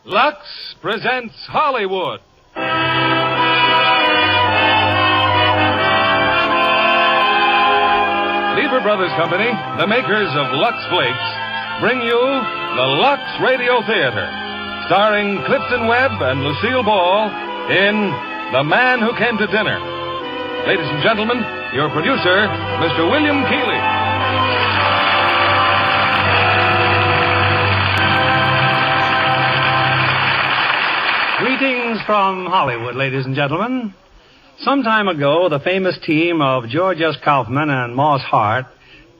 Lux presents Hollywood. Lever Brothers Company, the makers of Lux Flakes, bring you the Lux Radio Theater, starring Clifton Webb and Lucille Ball in The Man Who Came to Dinner. Ladies and gentlemen, your producer, Mr. William Keighley. Greetings from Hollywood, ladies and gentlemen. Some time ago, the famous team of George S. Kaufman and Moss Hart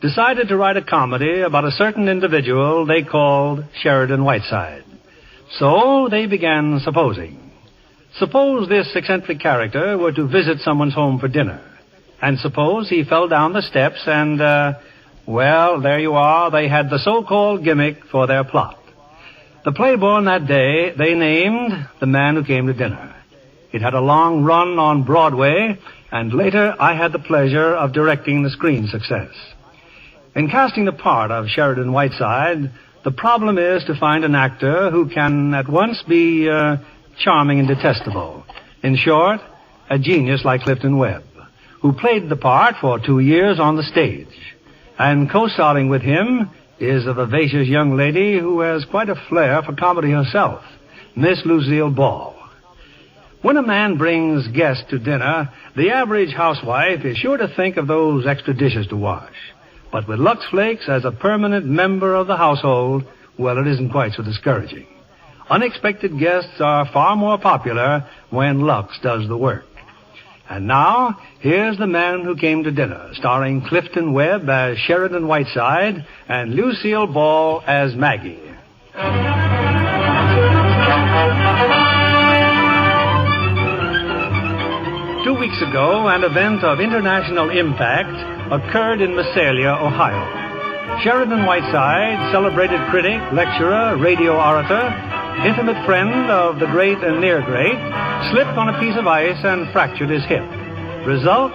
decided to write a comedy about a certain individual they called Sheridan Whiteside. So they began supposing. Suppose this eccentric character were to visit someone's home for dinner. And suppose he fell down the steps and, well, there you are. They had the so-called gimmick for their plot. The play born that day they named The Man Who Came to Dinner. It had a long run on Broadway, and later I had the pleasure of directing the screen success. In casting the part of Sheridan Whiteside, the problem is to find an actor who can at once be charming and detestable. In short, a genius like Clifton Webb, who played the part for 2 years on the stage. And co-starring with him is a vivacious young lady who has quite a flair for comedy herself, Miss Lucille Ball. When a man brings guests to dinner, the average housewife is sure to think of those extra dishes to wash. But with Lux Flakes as a permanent member of the household, well, it isn't quite so discouraging. Unexpected guests are far more popular when Lux does the work. And now, here's The Man Who Came to Dinner, starring Clifton Webb as Sheridan Whiteside and Lucille Ball as Maggie. 2 weeks ago, an event of international impact occurred in Visalia, Ohio. Sheridan Whiteside, celebrated critic, lecturer, radio orator, intimate friend of the great and near great, slipped on a piece of ice and fractured his hip. Result,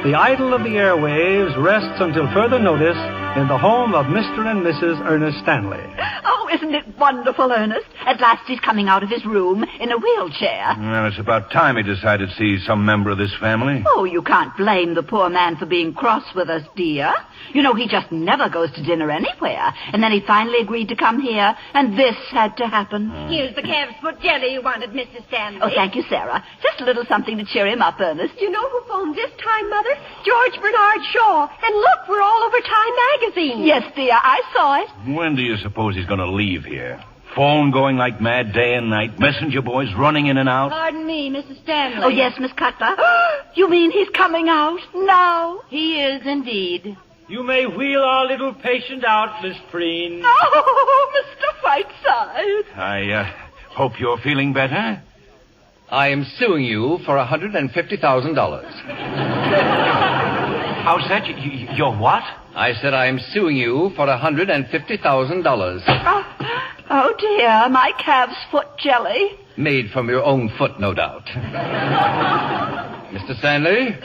the idol of the airwaves rests until further notice in the home of Mr. and Mrs. Ernest Stanley. Oh, isn't it wonderful, Ernest? At last he's coming out of his room in a wheelchair. Well, it's about time he decided to see some member of this family. Oh, you can't blame the poor man for being cross with us, dear. You know, he just never goes to dinner anywhere. And then he finally agreed to come here, and this had to happen. Here's the calf's foot jelly you wanted, Mrs. Stanley. Oh, thank you, Sarah. Just a little something to cheer him up, Ernest. You know who phoned this time, Mother? George Bernard Shaw. And look, we're all over Time magazine. Yes, dear, I saw it. When do you suppose he's going to leave here? Phone going like mad day and night, messenger boys running in and out. Pardon me, Mrs. Stanley. Oh, yes, Miss Cutler. You mean he's coming out now? He is indeed. You may wheel our little patient out, Miss Preen. Oh, Mr. Whiteside. I hope you're feeling better. I am suing you for $150,000. How's that? You're what? I said I am suing you for $150,000. Oh, dear, my calf's foot jelly. Made from your own foot, no doubt. Mr. Stanley,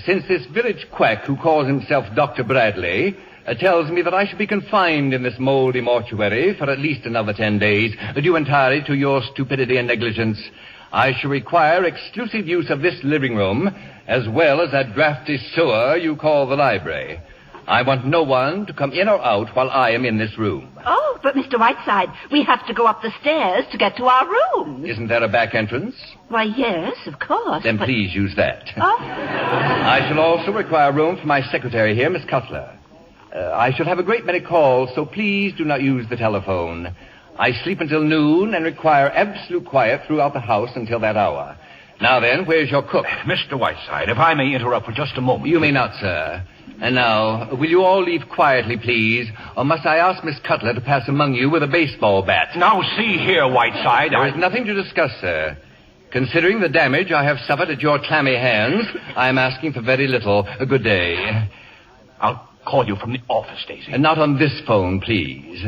since this village quack who calls himself Dr. Bradley tells me that I should be confined in this moldy mortuary for at least another 10 days, due entirely to your stupidity and negligence, I shall require exclusive use of this living room, as well as that drafty sewer you call the library. I want no one to come in or out while I am in this room. Oh, but Mr. Whiteside, we have to go up the stairs to get to our room. Isn't there a back entrance? Why, yes, of course. Then please use that. Oh? I shall also require room for my secretary here, Miss Cutler. I shall have a great many calls, so please do not use the telephone. I sleep until noon and require absolute quiet throughout the house until that hour. Now then, where's your cook? Mr. Whiteside, if I may interrupt for just a moment. You may not, sir. And now, will you all leave quietly, please? Or must I ask Miss Cutler to pass among you with a baseball bat? Now, see here, Whiteside. There is nothing to discuss, sir. Considering the damage I have suffered at your clammy hands, I am asking for very little. A good day. I'll call you from the office, Daisy. And not on this phone, please.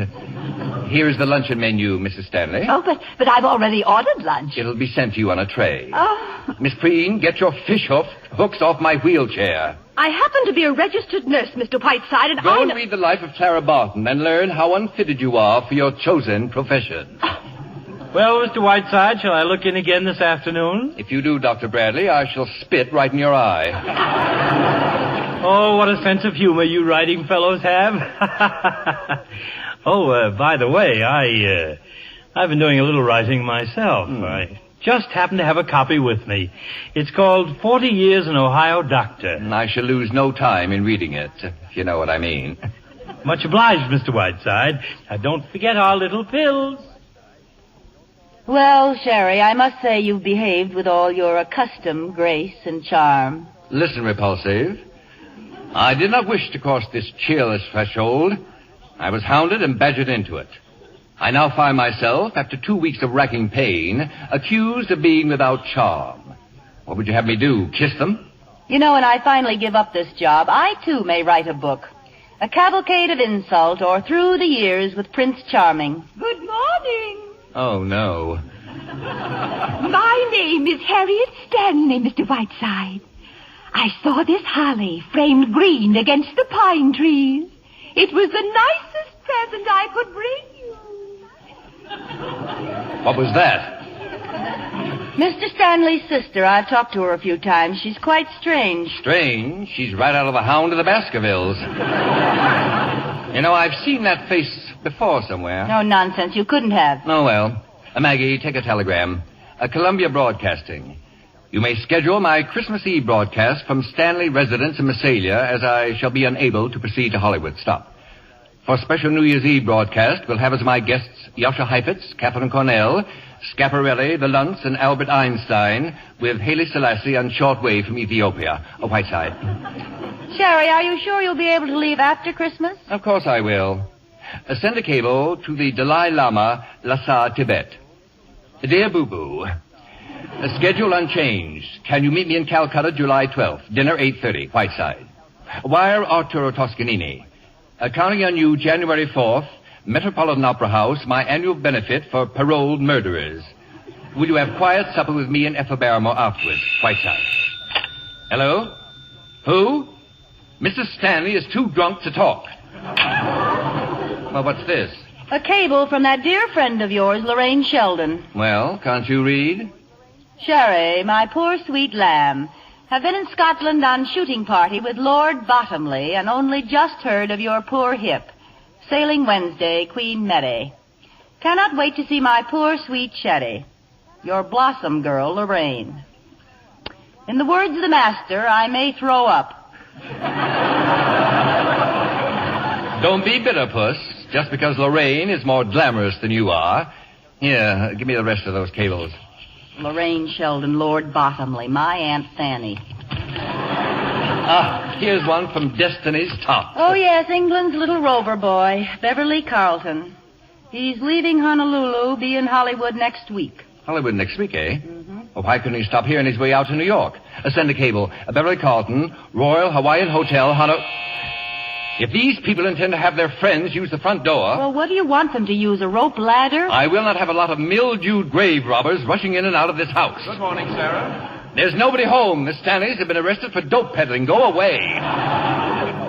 Here is the luncheon menu, Mrs. Stanley. Oh, but I've already ordered lunch. It'll be sent to you on a tray. Oh. Miss Preen, get your fish hooks off my wheelchair. I happen to be a registered nurse, Mr. Whiteside, and Go and read the life of Clara Barton and learn how unfitted you are for your chosen profession. Well, Mr. Whiteside, shall I look in again this afternoon? If you do, Dr. Bradley, I shall spit right in your eye. Oh, what a sense of humor you writing fellows have. By the way, I've been doing a little writing myself. I just happen to have a copy with me. It's called 40 Years an Ohio Doctor. I shall lose no time in reading it, if you know what I mean. Much obliged, Mr. Whiteside. Now, don't forget our little pills. Well, Sherry, I must say you've behaved with all your accustomed grace and charm. Listen, Repulsive. I did not wish to cross this cheerless threshold. I was hounded and badgered into it. I now find myself, after 2 weeks of racking pain, accused of being without charm. What would you have me do, kiss them? You know, when I finally give up this job, I, too, may write a book. A cavalcade of insult, or Through the Years with Prince Charming. Good morning. Oh, no. My name is Harriet Stanley, Mr. Whiteside. I saw this holly framed green against the pine trees. It was the nicest present I could bring you. What was that? Mr. Stanley's sister. I've talked to her a few times. She's quite strange. Strange? She's right out of the Hound of the Baskervilles. You know, I've seen that face before somewhere. No nonsense. You couldn't have. Oh, well. Maggie, take a telegram. Columbia Broadcasting. You may schedule my Christmas Eve broadcast from Stanley residence in Massalia, as I shall be unable to proceed to Hollywood. Stop. For special New Year's Eve broadcast, we'll have as my guests Yasha Heifetz, Catherine Cornell, Schiaparelli, the Luntz, and Albert Einstein, with Haile Selassie on shortwave from Ethiopia. Whiteside. Sherry, are you sure you'll be able to leave after Christmas? Of course I will. Send a cable to the Dalai Lama, Lhasa, Tibet. Dear Boo Boo, schedule unchanged. Can you meet me in Calcutta July 12th? Dinner 8:30, Whiteside. Wire Arturo Toscanini. Counting on you January 4th, Metropolitan Opera House, my annual benefit for paroled murderers. Will you have quiet supper with me and Ethel Barrymore afterwards? Whiteside. Hello? Who? Mrs. Stanley is too drunk to talk. Well, what's this? A cable from that dear friend of yours, Lorraine Sheldon. Well, can't you read? Sherry, my poor sweet lamb, have been in Scotland on shooting party with Lord Bottomley and only just heard of your poor hip. Sailing Wednesday, Queen Mary. Cannot wait to see my poor sweet Sherry. Your blossom girl, Lorraine. In the words of the master, I may throw up. Don't be bitter, Puss. Just because Lorraine is more glamorous than you are. Here, give me the rest of those cables. Lorraine Sheldon, Lord Bottomley, my Aunt Fanny. Ah, here's one from Destiny's Top. Oh, yes, England's little rover boy, Beverly Carlton. He's leaving Honolulu, be in Hollywood next week. Hollywood next week, eh? Mm-hmm. Well, why couldn't he stop here on his way out to New York? Send a cable. Beverly Carlton, Royal Hawaiian Hotel, If these people intend to have their friends use the front door... Well, what do you want them to use, a rope ladder? I will not have a lot of mildewed grave robbers rushing in and out of this house. Good morning, Sarah. There's nobody home. The Stanleys have been arrested for dope peddling. Go away.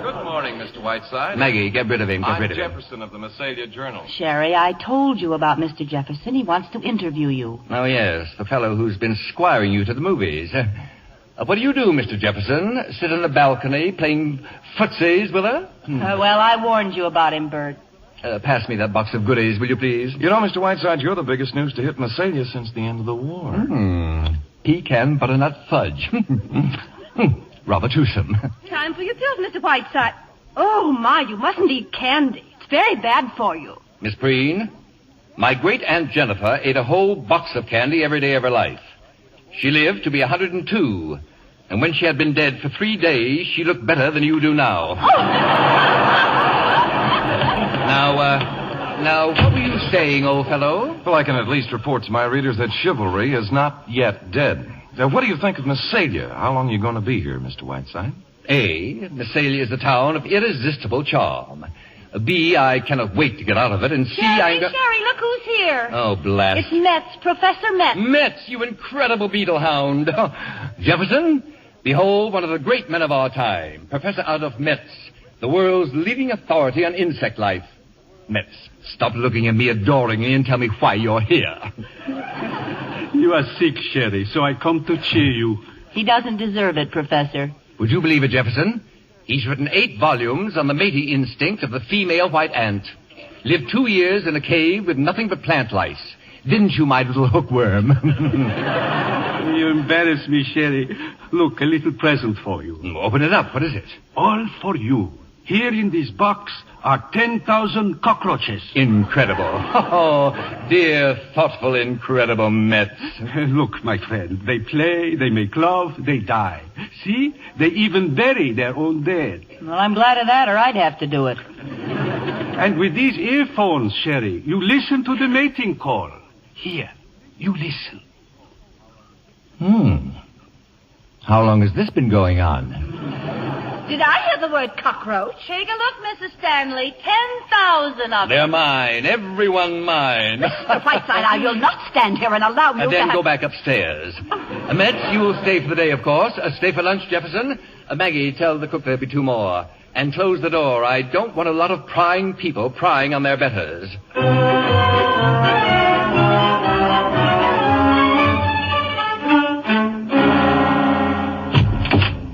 Good morning, Mr. Whiteside. Maggie, get rid of him. I'm Jefferson of the Massalia Journal. Sherry, I told you about Mr. Jefferson. He wants to interview you. Oh, yes, the fellow who's been squiring you to the movies. What do you do, Mr. Jefferson? Sit on the balcony playing footsies with her? Well, I warned you about him, Bert. Pass me that box of goodies, will you please? You know, Mr. Whiteside, you're the biggest news to hit Massalia since the end of the war. Pecan butternut fudge. Rather toothsome. Time for your pills, Mr. Whiteside. Oh, my, you mustn't eat candy. It's very bad for you. Miss Preen, my great-aunt Jennifer ate a whole box of candy every day of her life. She lived to be 102, and when she had been dead for 3 days, she looked better than you do now. Now, what were you saying, old fellow? Well, I can at least report to my readers that chivalry is not yet dead. Now, what do you think of Massalia? How long are you going to be here, Mr. Whiteside? A, Massalia is a town of irresistible charm. B, I cannot wait to get out of it. And C, Sherry, look who's here. Oh, blast. It's Metz, Professor Metz. Metz, you incredible beetle hound. Jefferson, behold one of the great men of our time, Professor Adolf Metz, the world's leading authority on insect life. Metz, stop looking at me adoringly and tell me why you're here. You are sick, Sherry, so I come to cheer you. He doesn't deserve it, Professor. Would you believe it, Jefferson? He's written 8 volumes on the mating instinct of the female white ant. Lived 2 years in a cave with nothing but plant lice. Didn't you, my little hookworm? You embarrass me, Sherry. Look, a little present for you. Open it up. What is it? All for you. Here in this box are 10,000 cockroaches. Incredible. Oh, dear, thoughtful, incredible Metz. Look, my friend, they play, they make love, they die. See? They even bury their own dead. Well, I'm glad of that, or I'd have to do it. And with these earphones, Sherry, you listen to the mating call. Here, you listen. How long has this been going on? Did I hear the word cockroach? Take a look, Mrs. Stanley. 10,000 of them. They're mine. Everyone mine. Mr. Whiteside, I will not stand here and allow you And to then have... go back upstairs. Metz, you will stay for the day, of course. Stay for lunch, Jefferson. Maggie, tell the cook there'll be 2 more. And close the door. I don't want a lot of prying people prying on their betters.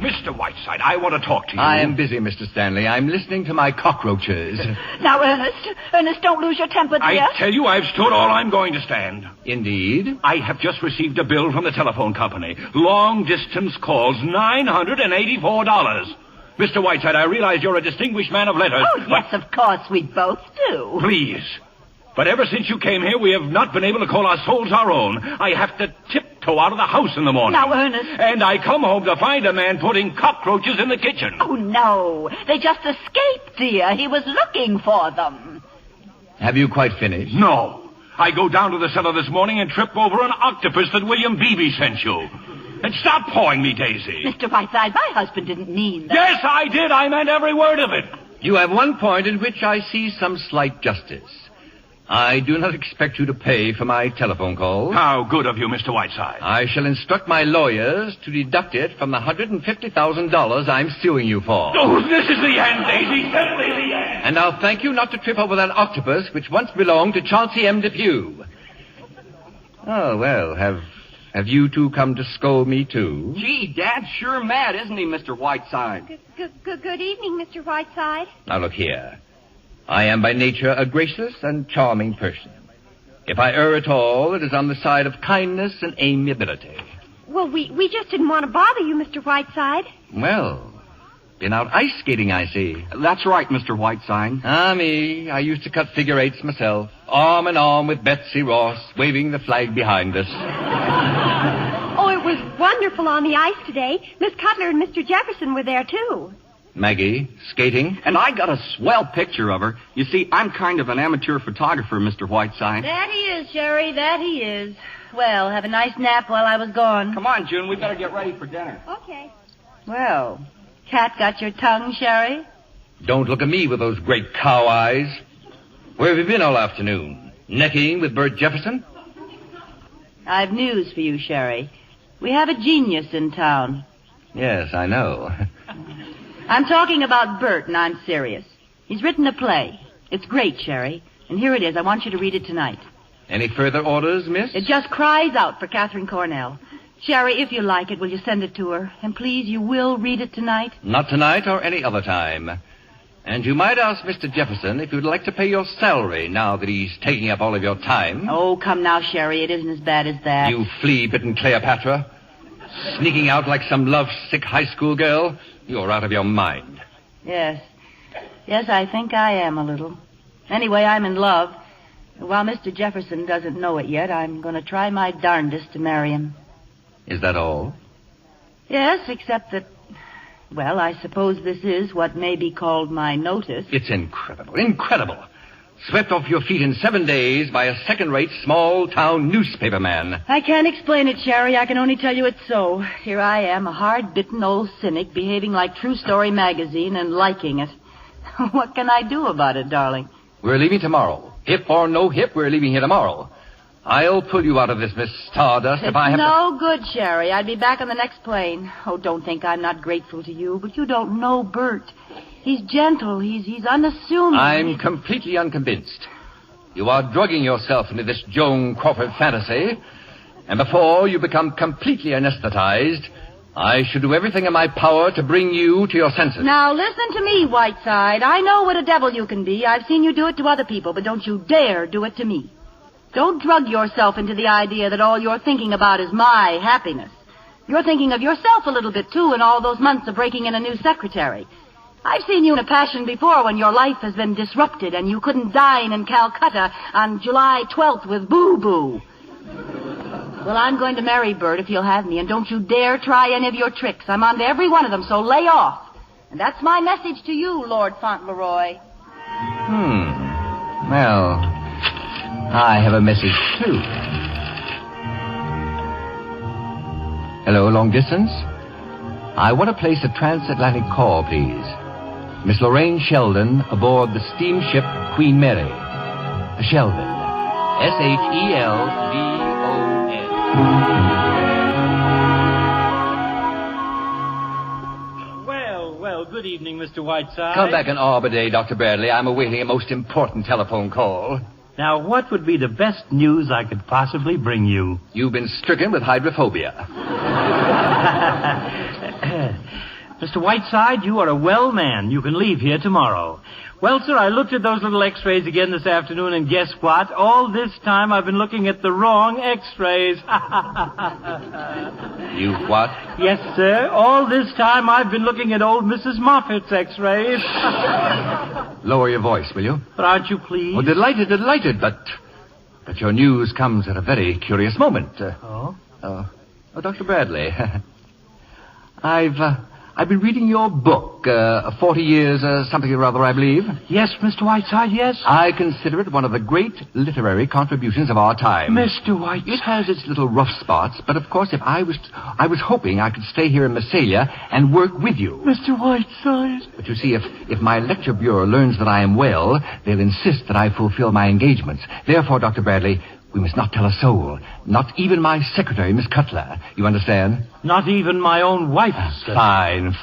Mr. Whiteside, I want to talk to you. I am busy, Mr. Stanley. I'm listening to my cockroaches. Now, Ernest, don't lose your temper, dear. I tell you, I've stood all I'm going to stand. Indeed? I have just received a bill from the telephone company. Long-distance calls, $984. Mr. Whiteside, I realize you're a distinguished man of letters. Oh, yes, of course, we both do. Please. But ever since you came here, we have not been able to call our souls our own. I have to tiptoe out of the house in the morning. Now, Ernest. And I come home to find a man putting cockroaches in the kitchen. Oh, no. They just escaped, dear. He was looking for them. Have you quite finished? No. I go down to the cellar this morning and trip over an octopus that William Beebe sent you. And stop pawing me, Daisy. Mr. Whiteside, my husband didn't mean that. Yes, I did. I meant every word of it. You have one point in which I see some slight justice. I do not expect you to pay for my telephone calls. How good of you, Mr. Whiteside. I shall instruct my lawyers to deduct it from the $150,000 I'm suing you for. Oh, this is the end, Daisy. Simply the end. And I'll thank you not to trip over that octopus which once belonged to Chauncey M. Depew. Oh, well, have you two come to scold me, too? Gee, Dad's sure mad, isn't he, Mr. Whiteside? Good evening, Mr. Whiteside. Now, look here. I am by nature a gracious and charming person. If I err at all, it is on the side of kindness and amiability. Well, we just didn't want to bother you, Mr. Whiteside. Well, been out ice skating, I see. That's right, Mr. Whiteside. Me. I used to cut figure eights myself, arm in arm with Betsy Ross, waving the flag behind us. Oh, it was wonderful on the ice today. Miss Cutler and Mr. Jefferson were there, too. Maggie, skating? And I got a swell picture of her. You see, I'm kind of an amateur photographer, Mr. Whiteside. That he is, Sherry, that he is. Well, have a nice nap while I was gone. Come on, June, we better get ready for dinner. Okay. Well, cat got your tongue, Sherry? Don't look at me with those great cow eyes. Where have you been all afternoon? Necking with Bert Jefferson? I've news for you, Sherry. We have a genius in town. Yes, I know. I'm talking about Bert, and I'm serious. He's written a play. It's great, Sherry. And here it is. I want you to read it tonight. Any further orders, miss? It just cries out for Catherine Cornell. Sherry, if you like it, will you send it to her? And please, you will read it tonight? Not tonight or any other time. And you might ask Mr. Jefferson if you'd like to pay your salary now that he's taking up all of your time. Oh, come now, Sherry. It isn't as bad as that. You flea-bitten Cleopatra. Sneaking out like some love-sick high school girl. You're out of your mind. Yes. Yes, I think I am a little. Anyway, I'm in love. While Mr. Jefferson doesn't know it yet, I'm going to try my darndest to marry him. Is that all? Yes, except that, well, I suppose this is what may be called my notice. It's incredible. Incredible. Swept off your feet in 7 days by a second-rate small-town newspaper man. I can't explain it, Sherry. I can only tell you it's so. Here I am, a hard-bitten old cynic, behaving like True Story magazine and liking it. What can I do about it, darling? We're leaving tomorrow. Hip or no hip, we're leaving here tomorrow. I'll pull you out of this, Miss Stardust, if I have no good, Sherry. I'd be back on the next plane. Oh, don't think I'm not grateful to you, but you don't know Bert. He's gentle. He's unassuming. I'm completely unconvinced. You are drugging yourself into this Joan Crawford fantasy, and before you become completely anesthetized, I should do everything in my power to bring you to your senses. Now, listen to me, Whiteside. I know what a devil you can be. I've seen you do it to other people, but don't you dare do it to me. Don't drug yourself into the idea that all you're thinking about is my happiness. You're thinking of yourself a little bit, too, in all those months of breaking in a new secretary. I've seen you in a passion before when your life has been disrupted and you couldn't dine in Calcutta on July 12th with Boo-Boo. Well, I'm going to marry Bert if you'll have me, and don't you dare try any of your tricks. I'm on to every one of them, so lay off. And that's my message to you, Lord Fauntleroy. Well, I have a message, too. Hello, long distance? I want to place a transatlantic call, please. Miss Lorraine Sheldon aboard the steamship Queen Mary. Sheldon. S-H-E-L-D-O-N. Well, good evening, Mr. Whiteside. Come back in Arbor Day, Dr. Bradley. I'm awaiting a most important telephone call. Now, what would be the best news I could possibly bring you? You've been stricken with hydrophobia. Mr. Whiteside, you are a well man. You can leave here tomorrow. Well, sir, I looked at those little x-rays again this afternoon, and guess what? All this time I've been looking at the wrong x-rays. You what? Yes, sir. All this time I've been looking at old Mrs. Moffat's x-rays. Lower your voice, will you? But aren't you pleased? Oh, delighted, but your news comes at a very curious moment. Dr. Bradley, I've been reading your book, 40 Years, something or other, I believe. Yes, Mr. Whiteside, yes. I consider it one of the great literary contributions of our time. Mr. Whiteside. It has its little rough spots, but of course, if I was hoping I could stay here in Massalia and work with you. Mr. Whiteside. But you see, if my lecture bureau learns that I am well, they'll insist that I fulfill my engagements. Therefore, Dr. Bradley, we must not tell a soul. Not even my secretary, Miss Cutler. You understand? Not even my own wife. Fine.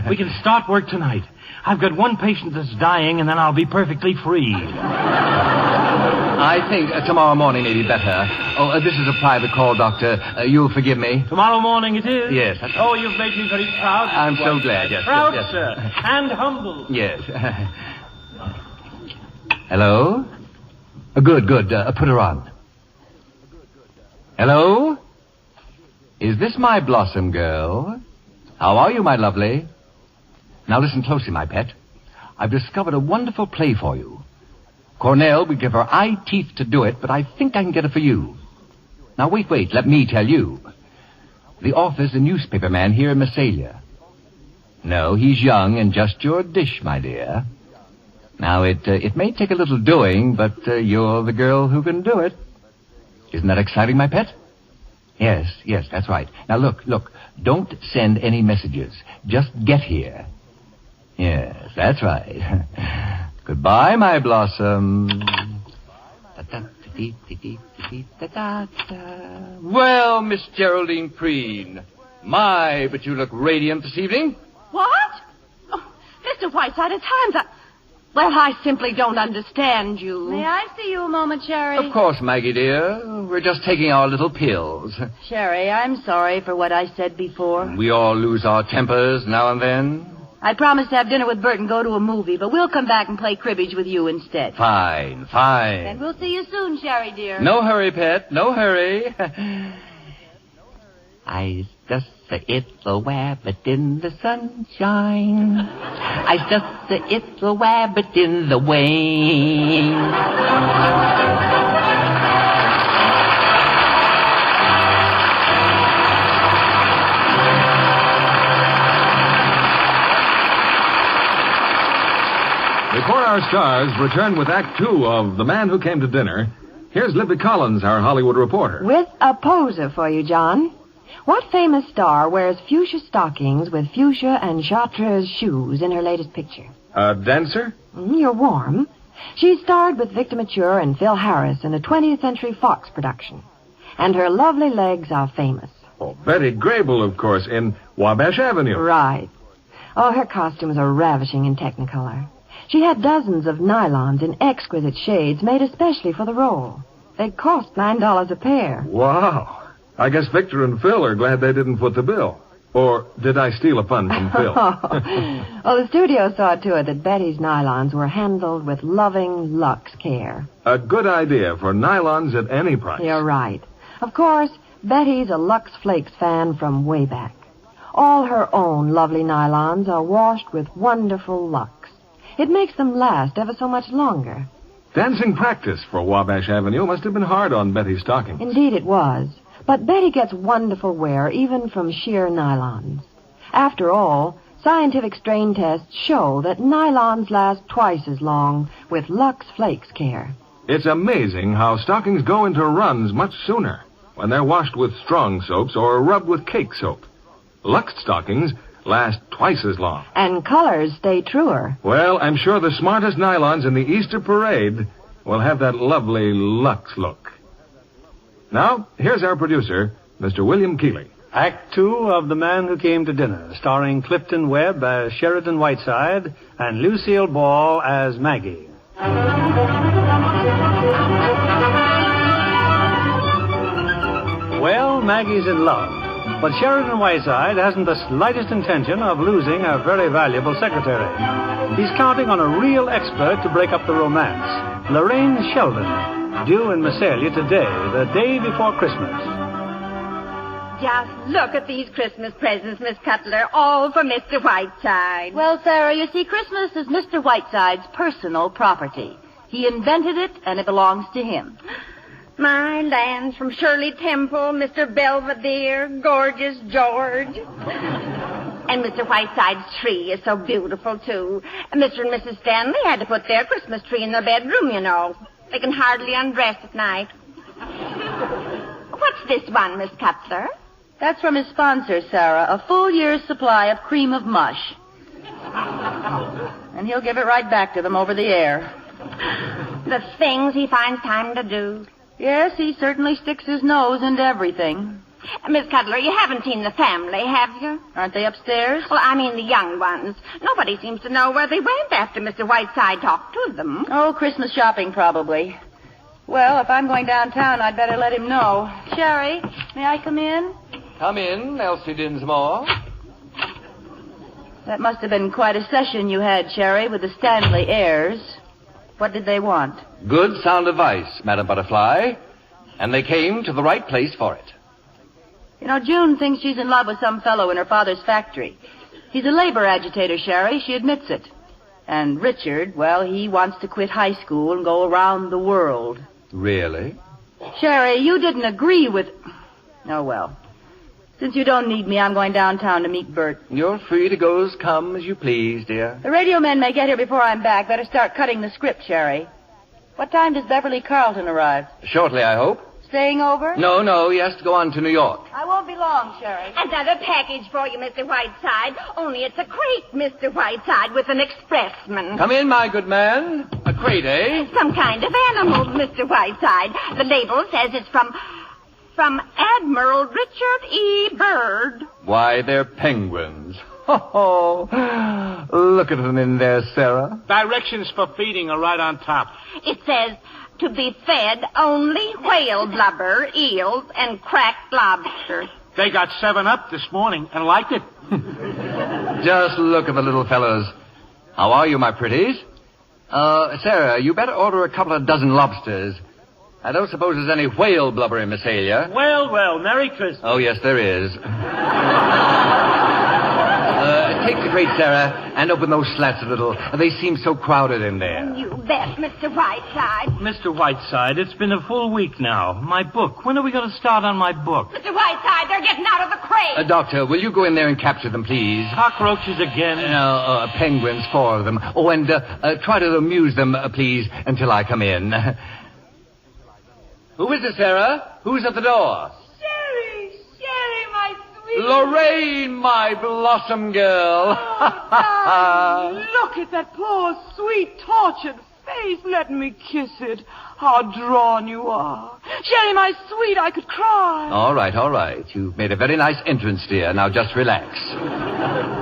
We can start work tonight. I've got one patient that's dying, and then I'll be perfectly free. I think tomorrow morning may be better. Oh, this is a private call, Doctor. You'll forgive me. Tomorrow morning it is? Yes. Oh, you've made me very proud. I'm so glad, yes. Proud, yes. sir. And humble. Yes. Hello? Good. Put her on. Hello? Is this my Blossom girl? How are you, my lovely? Now listen closely, my pet. I've discovered a wonderful play for you. Cornell would give her eye teeth to do it, but I think I can get it for you. Now wait, let me tell you. The author's a newspaper man here in Massalia. No, he's young and just your dish, my dear. Now, it may take a little doing, but you're the girl who can do it. Isn't that exciting, my pet? Yes, that's right. Now, look. Don't send any messages. Just get here. Yes, that's right. Goodbye, my Blossom. Well, Miss Geraldine Preen. But you look radiant this evening. What? Oh, Mr. Whiteside, at times Well, I simply don't understand you. May I see you a moment, Sherry? Of course, Maggie, dear. We're just taking our little pills. Sherry, I'm sorry for what I said before. We all lose our tempers now and then. I promised to have dinner with Bert and go to a movie, but we'll come back and play cribbage with you instead. Fine. And we'll see you soon, Sherry, dear. No hurry, pet. No hurry. I just a little wabbit in the sunshine. I just a little wabbit in the rain. Before our stars return with Act Two of The Man Who Came to Dinner, here's Libby Collins, our Hollywood reporter. With a poser for you, John. What famous star wears fuchsia stockings with fuchsia and chartreuse shoes in her latest picture? A dancer? You're warm. She starred with Victor Mature and Phil Harris in a 20th Century Fox production. And her lovely legs are famous. Oh, Betty Grable, of course, in Wabash Avenue. Right. Oh, her costumes are ravishing in Technicolor. She had dozens of nylons in exquisite shades made especially for the role. They cost $9 a pair. Wow. I guess Victor and Phil are glad they didn't foot the bill. Or did I steal a pun from Phil? Well, the studio saw to it that Betty's nylons were handled with loving luxe care. A good idea for nylons at any price. You're right. Of course, Betty's a Lux Flakes fan from way back. All her own lovely nylons are washed with wonderful Lux. It makes them last ever so much longer. Dancing practice for Wabash Avenue must have been hard on Betty's stockings. Indeed it was. But Betty gets wonderful wear even from sheer nylons. After all, scientific strain tests show that nylons last twice as long with Lux Flakes care. It's amazing how stockings go into runs much sooner when they're washed with strong soaps or rubbed with cake soap. Lux stockings last twice as long. And colors stay truer. Well, I'm sure the smartest nylons in the Easter parade will have that lovely Lux look. Now, here's our producer, Mr. William Keeley. Act 2 of The Man Who Came to Dinner, starring Clifton Webb as Sheridan Whiteside and Lucille Ball as Maggie. Well, Maggie's in love, but Sheridan Whiteside hasn't the slightest intention of losing a very valuable secretary. He's counting on a real expert to break up the romance, Lorraine Sheldon, due in Massalia today, the day before Christmas. Just look at these Christmas presents, Miss Cutler, all for Mr. Whiteside. Well, Sarah, you see, Christmas is Mr. Whiteside's personal property. He invented it, and it belongs to him. My lands from Shirley Temple, Mr. Belvedere, gorgeous George. And Mr. Whiteside's tree is so beautiful, too. And Mr. and Mrs. Stanley had to put their Christmas tree in their bedroom, you know. They can hardly undress at night. What's this one, Miss Cutler? That's from his sponsor, Sarah, a full year's supply of cream of mush. And he'll give it right back to them over the air. The things he finds time to do. Yes, he certainly sticks his nose into everything. Miss Cutler, you haven't seen the family, have you? Aren't they upstairs? Well, I mean the young ones. Nobody seems to know where they went after Mr. Whiteside talked to them. Oh, Christmas shopping, probably. Well, if I'm going downtown, I'd better let him know. Sherry, may I come in? Come in, Elsie Dinsmore. That must have been quite a session you had, Sherry, with the Stanley heirs. What did they want? Good sound advice, Madam Butterfly. And they came to the right place for it. You know, June thinks she's in love with some fellow in her father's factory. He's a labor agitator, Sherry. She admits it. And Richard, well, he wants to quit high school and go around the world. Really? Sherry, you didn't agree with... Oh, well. Since you don't need me, I'm going downtown to meet Bert. You're free to go as come as you please, dear. The radio men may get here before I'm back. Better start cutting the script, Sherry. What time does Beverly Carlton arrive? Shortly, I hope. Staying over? No, he has to go on to New York. I won't be long, Sherry. Another package for you, Mr. Whiteside. Only it's a crate, Mr. Whiteside, with an expressman. Come in, my good man. A crate, eh? Some kind of animal, Mr. Whiteside. The label says it's from Admiral Richard E. Byrd. Why, they're penguins. Oh, look at them in there, Sarah. Directions for feeding are right on top. It says to be fed only whale blubber, eels, and cracked lobster. They got 7-Up this morning and liked it. Just look at the little fellows. How are you, my pretties? Sarah, you better order a couple of dozen lobsters. I don't suppose there's any whale blubber in Massalia. Well, Merry Christmas. Oh, yes, there is. Take the crate, Sarah, and open those slats a little. They seem so crowded in there. You bet, Mr. Whiteside. Mr. Whiteside, it's been a full week now. My book. When are we going to start on my book? Mr. Whiteside, they're getting out of the crate. Doctor, will you go in there and capture them, please? Cockroaches again? No, penguins, 4 of them. Oh, and try to amuse them, please, until I come in. Who is it, Sarah? Who's at the door? Sherry, my sweet... Lorraine, my blossom girl. Oh, look at that poor, sweet, tortured face. Let me kiss it. How drawn you are. Sherry, my sweet, I could cry. All right. You've made a very nice entrance, dear. Now just relax.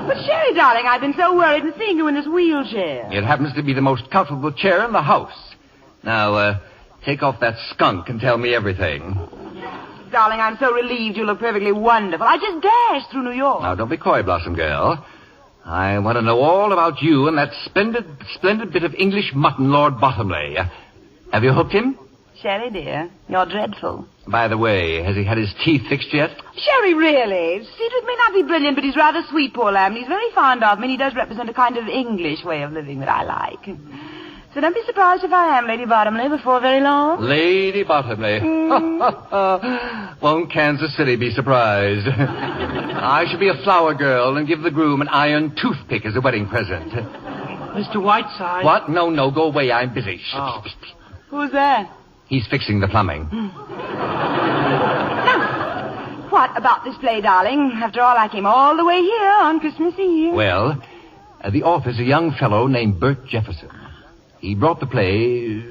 But, Sherry, darling, I've been so worried in seeing you in this wheelchair. It happens to be the most comfortable chair in the house. Now, take off that skunk and tell me everything. Darling, I'm so relieved you look perfectly wonderful. I just dashed through New York. Now, don't be coy, Blossom Girl. I want to know all about you and that splendid bit of English mutton, Lord Bottomley. Have you hooked him? Sherry, dear, you're dreadful. By the way, has he had his teeth fixed yet? Sherry, really. Cedric may not be brilliant, but he's rather sweet, poor lamb. He's very fond of me, and he does represent a kind of English way of living that I like. So don't be surprised if I am Lady Bottomley before very long. Lady Bottomley. Won't Kansas City be surprised? I shall be a flower girl and give the groom an iron toothpick as a wedding present. Mr. Whiteside. What? No, go away. I'm busy. Oh. Who's that? He's fixing the plumbing. Now, what about this play, darling? After all, I came all the way here on Christmas Eve. Well, at the office, a young fellow named Bert Jefferson. He brought the play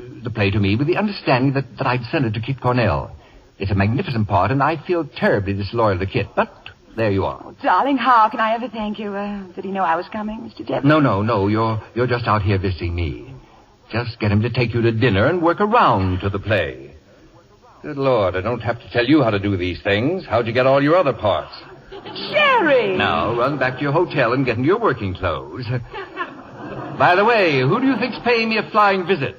to me with the understanding that I'd send it to Kit Cornell. It's a magnificent part, and I feel terribly disloyal to Kit, but there you are. Oh, darling, how can I ever thank you? Did he know I was coming, Mr. Jefferson? No. You're just out here visiting me. Just get him to take you to dinner and work around to the play. Good Lord, I don't have to tell you how to do these things. How'd you get all your other parts? Sherry! Now, run back to your hotel and get into your working clothes. By the way, who do you think's paying me a flying visit?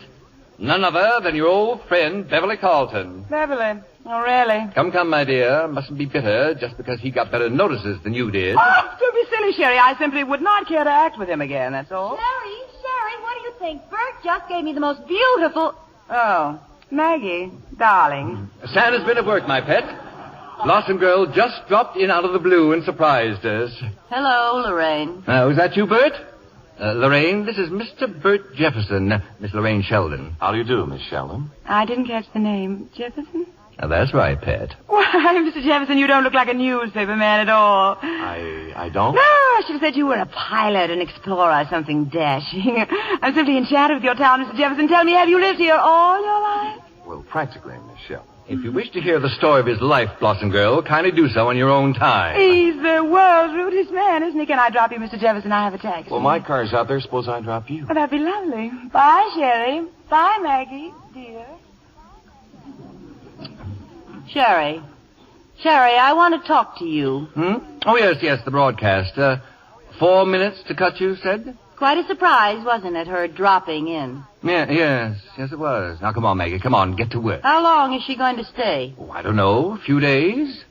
None other than your old friend, Beverly Carlton. Beverly? Oh, really? Come, my dear. Mustn't be bitter just because he got better notices than you did. Oh, don't be silly, Sherry. I simply would not care to act with him again, that's all. Sherry, what do you think? Bert just gave me the most beautiful... Oh, Maggie, darling. Santa's been at work, my pet. Blossom Girl just dropped in out of the blue and surprised us. Hello, Lorraine. Is that you, Bert? Lorraine, this is Mr. Bert Jefferson, Miss Lorraine Sheldon. How do you do, Miss Sheldon? I didn't catch the name. Jefferson? That's right, pet. Why, Mr. Jefferson, you don't look like a newspaper man at all. I don't? No, I should have said you were a pilot, an explorer, something dashing. I'm simply enchanted with your town, Mr. Jefferson. Tell me, have you lived here all your life? Well, practically, Miss Sheldon. If you wish to hear the story of his life, Blossom Girl, kindly do so on your own time. He's the world's rudest man, isn't he? Can I drop you, Mr. Jefferson? I have a taxi. Well, my car's out there. Suppose I drop you. Well, that'd be lovely. Bye, Sherry. Bye, Maggie, dear. Sherry, I want to talk to you. Oh, yes, the broadcast. 4 minutes to cut, you said? Quite a surprise, wasn't it, her dropping in? Yes, it was. Now, come on, Maggie, come on, get to work. How long is she going to stay? Oh, I don't know, a few days.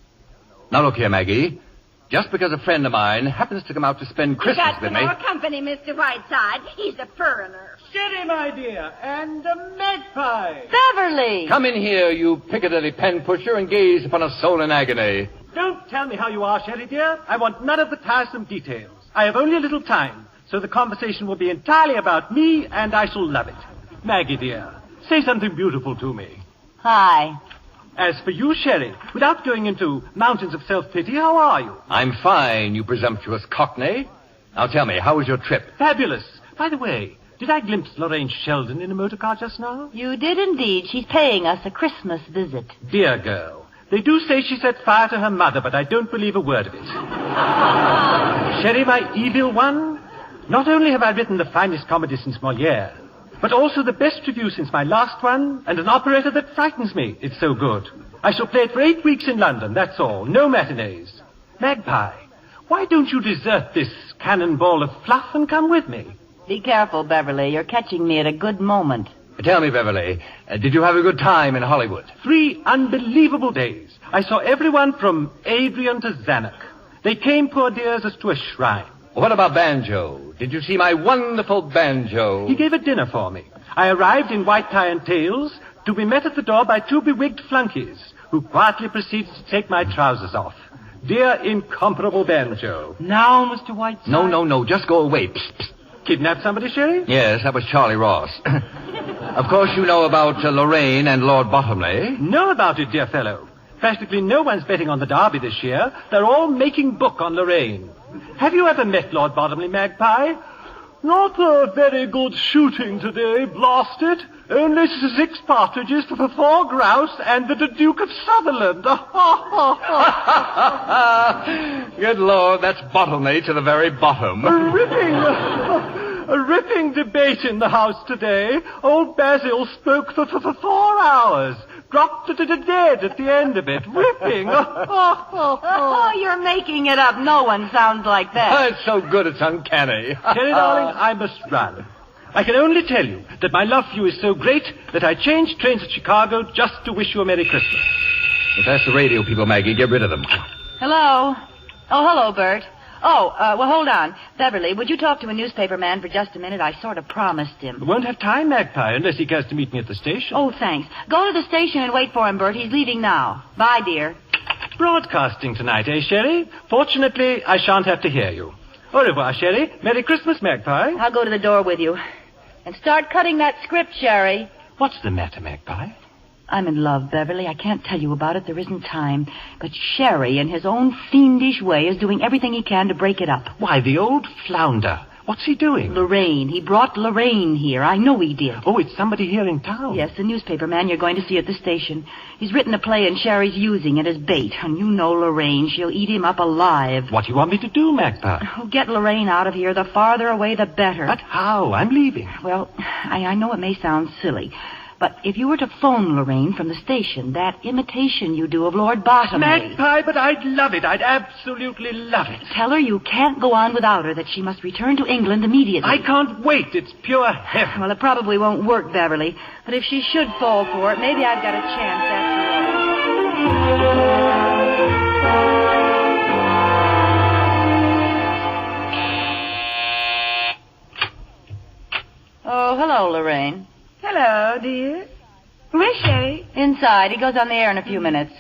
Now, look here, Maggie. Just because a friend of mine happens to come out to spend Christmas with me... You got some more company, Mr. Whiteside. He's a foreigner. Sherry, my dear, and a magpie. Beverly! Come in here, you Piccadilly pen pusher, and gaze upon a soul in agony. Don't tell me how you are, Sherry, dear. I want none of the tiresome details. I have only a little time, so the conversation will be entirely about me, and I shall love it. Maggie, dear, say something beautiful to me. Hi. As for you, Sherry, without going into mountains of self-pity, how are you? I'm fine, you presumptuous cockney. Now tell me, how was your trip? Fabulous. By the way, did I glimpse Lorraine Sheldon in a motor car just now? You did indeed. She's paying us a Christmas visit. Dear girl, they do say she set fire to her mother, but I don't believe a word of it. Sherry, my evil one, not only have I written the finest comedy since Molière, but also the best review since my last one, and an operetta that frightens me. It's so good. I shall play it for 8 weeks in London, that's all. No matinees. Magpie, why don't you desert this cannonball of fluff and come with me? Be careful, Beverly. You're catching me at a good moment. Tell me, Beverly, did you have a good time in Hollywood? 3 unbelievable days. I saw everyone from Adrian to Zanuck. They came, poor dears, as to a shrine. What about Banjo? Did you see my wonderful Banjo? He gave a dinner for me. I arrived in white tie and tails to be met at the door by 2 bewigged flunkies who quietly proceeded to take my trousers off. Dear incomparable Banjo. Now, Mr. Whiteside. No. Just go away. Psst, psst. Kidnapped somebody, Sherry? Yes, that was Charlie Ross. Of course, you know about Lorraine and Lord Bottomley. Know about it, dear fellow. Practically no one's betting on the Derby this year. They're all making book on Lorraine. Have you ever met Lord Bottomley, Magpie? Not very good shooting today, blast it. Only 6 partridges for 4 grouse and the Duke of Sutherland. Good Lord, that's Bottomley to the very bottom. A ripping debate in the House today. Old Basil spoke for 4 hours. Dropped dead at the end of it. Ripping. Oh, you're making it up. No one sounds like that. It's so good it's uncanny. Terry, darling, I must run. I can only tell you that my love for you is so great that I changed trains at Chicago just to wish you a Merry Christmas. If that's the radio people, Maggie, get rid of them. Hello? Oh, hello, Bert. Oh, well, hold on. Beverly, would you talk to a newspaper man for just a minute? I sort of promised him. Won't have time, Magpie, unless he cares to meet me at the station. Oh, thanks. Go to the station and wait for him, Bert. He's leaving now. Bye, dear. Broadcasting tonight, eh, Sherry? Fortunately, I shan't have to hear you. Au revoir, Sherry. Merry Christmas, Magpie. I'll go to the door with you. And start cutting that script, Sherry. What's the matter, Magpie? I'm in love, Beverly. I can't tell you about it. There isn't time. But Sherry, in his own fiendish way, is doing everything he can to break it up. Why, the old flounder. What's he doing? Lorraine. He brought Lorraine here. I know he did. Oh, it's somebody here in town. Yes, the newspaper man you're going to see at the station. He's written a play and Sherry's using it as bait. And you know Lorraine. She'll eat him up alive. What do you want me to do, Magpie? Oh, get Lorraine out of here. The farther away, the better. But how? I'm leaving. Well, I know it may sound silly. But if you were to phone Lorraine from the station, that imitation you do of Lord Bottomley... Magpie, but I'd love it. I'd absolutely love it. Tell her you can't go on without her, that she must return to England immediately. I can't wait. It's pure heaven. Well, it probably won't work, Beverly. But if she should fall for it, maybe I've got a chance after all. Oh, hello, Lorraine. Hello, dear. Where's Sherry? Inside. He goes on the air in a few minutes.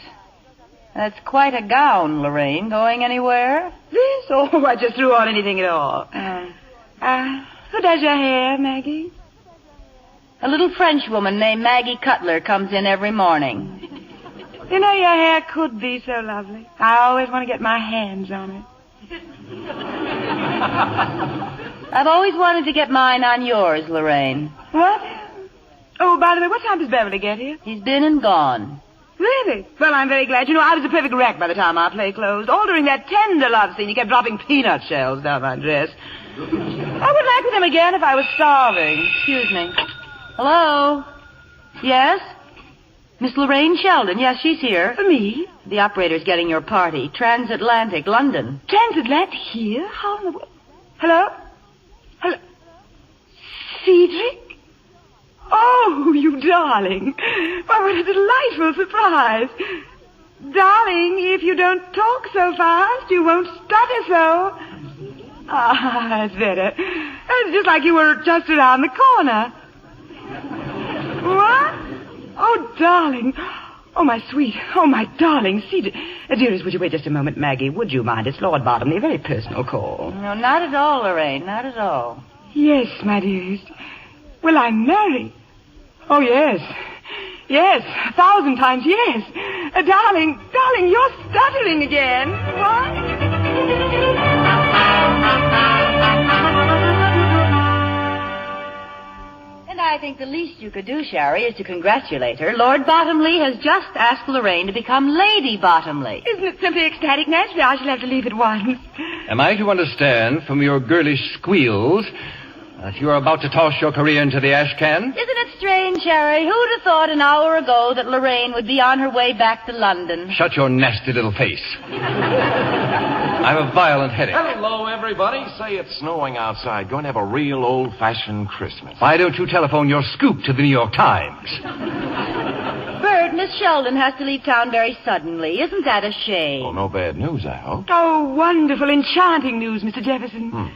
That's quite a gown, Lorraine. Going anywhere? This? Oh, I just threw on anything at all. Who does your hair, Maggie? A little French woman named Maggie Cutler comes in every morning. You know, your hair could be so lovely. I always want to get my hands on it. I've always wanted to get mine on yours, Lorraine. What? Oh, by the way, what time does Beverly get here? He's been and gone. Really? Well, I'm very glad. You know, I was a perfect wreck by the time our play closed. All during that tender love scene, he kept dropping peanut shells down my dress. I would act with him again if I was starving. Excuse me. Hello? Yes? Miss Lorraine Sheldon. Yes, she's here. Me? The operator's getting your party. Transatlantic, London. Transatlantic here? How in the world? Hello? Hello? Cedric? Oh, you darling. Why, what a delightful surprise. Darling, if you don't talk so fast, you won't stutter so. Ah, that's better. It's just like you were just around the corner. What? Oh, darling. Oh, my sweet. Oh, my darling. Cedric. Dearest, would you wait just a moment, Maggie? Would you mind? It's Lord Bottomley, a very personal call. No, not at all, Lorraine. Not at all. Yes, my dearest. Well, I'm married. Oh, yes. Yes, 1,000 times yes. Darling, you're stuttering again. What? And I think the least you could do, Sherry, is to congratulate her. Lord Bottomley has just asked Lorraine to become Lady Bottomley. Isn't it simply ecstatic? Naturally, I shall have to leave at once. Am I to understand from your girlish squeals that you are about to toss your career into the ash can? Isn't it strange, Sherry? Who'd have thought an hour ago that Lorraine would be on her way back to London? Shut your nasty little face. I have a violent headache. Hello, everybody. Say it's snowing outside. Going to have a real old-fashioned Christmas. Why don't you telephone your scoop to the New York Times? Bert, Miss Sheldon has to leave town very suddenly. Isn't that a shame? Oh, no bad news, I hope. Oh, wonderful, enchanting news, Mr. Jefferson.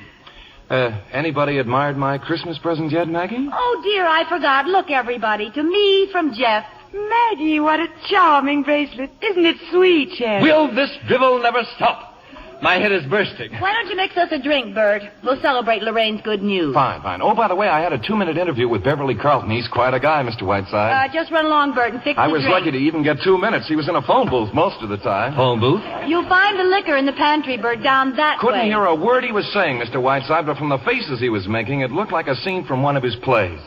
Anybody admired my Christmas present yet, Maggie? Oh, dear, I forgot. Look, everybody, to me from Jeff. Maggie, what a charming bracelet. Isn't it sweet, Jeff? Will this drivel never stop? My head is bursting. Why don't you mix us a drink, Bert? We'll celebrate Lorraine's good news. Fine. Oh, by the way, I had a 2-minute interview with Beverly Carlton. He's quite a guy, Mr. Whiteside. Just run along, Bert, and fix I the was drink. lucky to even get 2 minutes. He was in a phone booth most of the time. Phone booth? You'll find the liquor in the pantry, Bert, down that way. Couldn't hear a word he was saying, Mr. Whiteside, but from the faces he was making, it looked like a scene from one of his plays.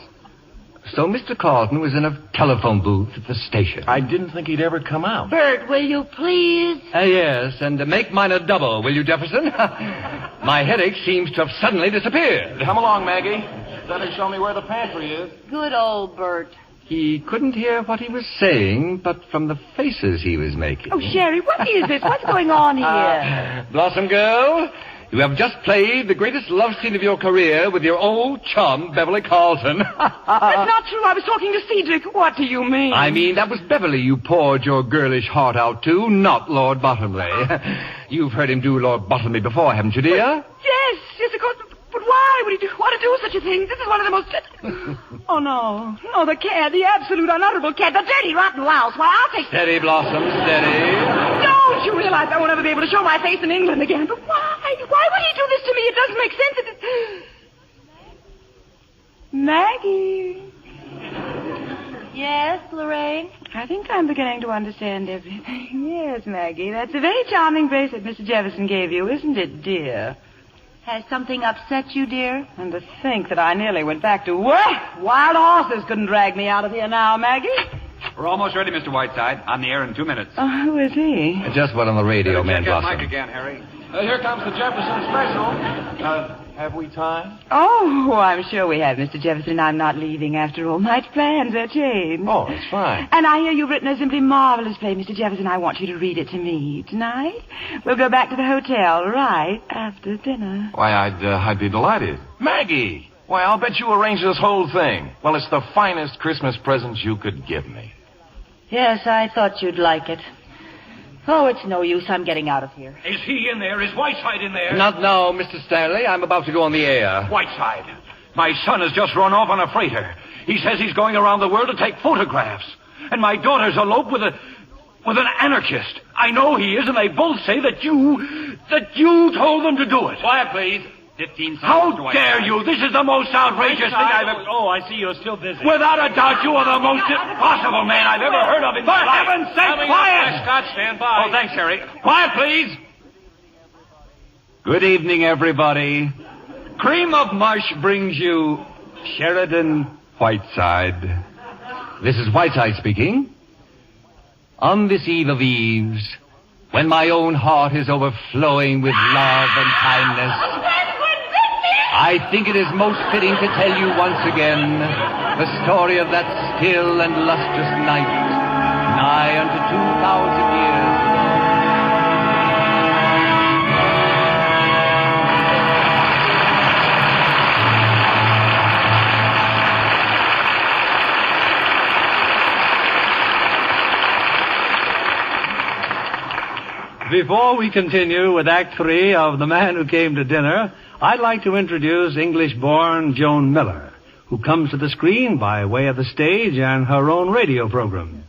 So Mr. Carlton was in a telephone booth at the station. I didn't think he'd ever come out. Bert, will you please? Yes, and make mine a double, will you, Jefferson? My headache seems to have suddenly disappeared. Come along, Maggie. Better show me where the pantry is. Good old Bert. He couldn't hear what he was saying, but from the faces he was making. Oh, Sherry, what is this? What's going on here? Blossom girl, you have just played the greatest love scene of your career with your old chum, Beverly Carlton. That's not true. I was talking to Cedric. What do you mean? I mean, that was Beverly you poured your girlish heart out to, not Lord Bottomley. You've heard him do Lord Bottomley before, haven't you, dear? Yes, of course. But why would he want to do such a thing? This is one of the most... Oh, no. No, the cad, the absolute unutterable cad, the dirty, rotten louse. Why, I'll take... Steady, Blossom, steady. Don't you realize I won't ever be able to show my face in England again? But why? Why would he do this to me? It doesn't make sense. Maggie. Yes, Lorraine? I think I'm beginning to understand everything. Yes, Maggie. That's a very charming bracelet Mr. Jefferson gave you, isn't it, dear? Has something upset you, dear? And to think that I nearly went back to work. Wild horses couldn't drag me out of here now, Maggie. We're almost ready, Mr. Whiteside. On the air in 2 minutes. Oh, who is he? Just what on the radio, man, Check that Blossom. mic again, Harry. Here comes the Jefferson special. Have we time? Oh, I'm sure we have, Mr. Jefferson. I'm not leaving after all. My plans are changed. Oh, it's fine. And I hear you've written a simply marvelous play, Mr. Jefferson. I want you to read it to me tonight. We'll go back to the hotel right after dinner. Why, I'd be delighted. Maggie! Why, I'll bet you arranged this whole thing. Well, it's the finest Christmas present you could give me. Yes, I thought you'd like it. Oh, it's no use. I'm getting out of here. Is he in there? Is Whiteside in there? Not now, Mr. Stanley. I'm about to go on the air. Whiteside. My son has just run off on a freighter. He says he's going around the world to take photographs. And my daughter's eloped with an anarchist. I know he is, and they both say that you told them to do it. Quiet, please. 15 seconds. How dare you? This is the most outrageous thing I've ever... Oh, I see you're still busy. Without a doubt, you are the most impossible man I've ever heard of in my life. For heaven's sake, quiet! Scott, stand by. Oh, thanks, Harry. Quiet, please. Good evening, everybody. Cream of Mush brings you Sheridan Whiteside. This is Whiteside speaking. On this eve of eves, when my own heart is overflowing with love and kindness, I think it is most fitting to tell you once again the story of that still and lustrous night, nigh unto 2,000 years Before we continue with Act 3 of The Man Who Came to Dinner, I'd like to introduce English-born Joan Miller, who comes to the screen by way of the stage and her own radio program.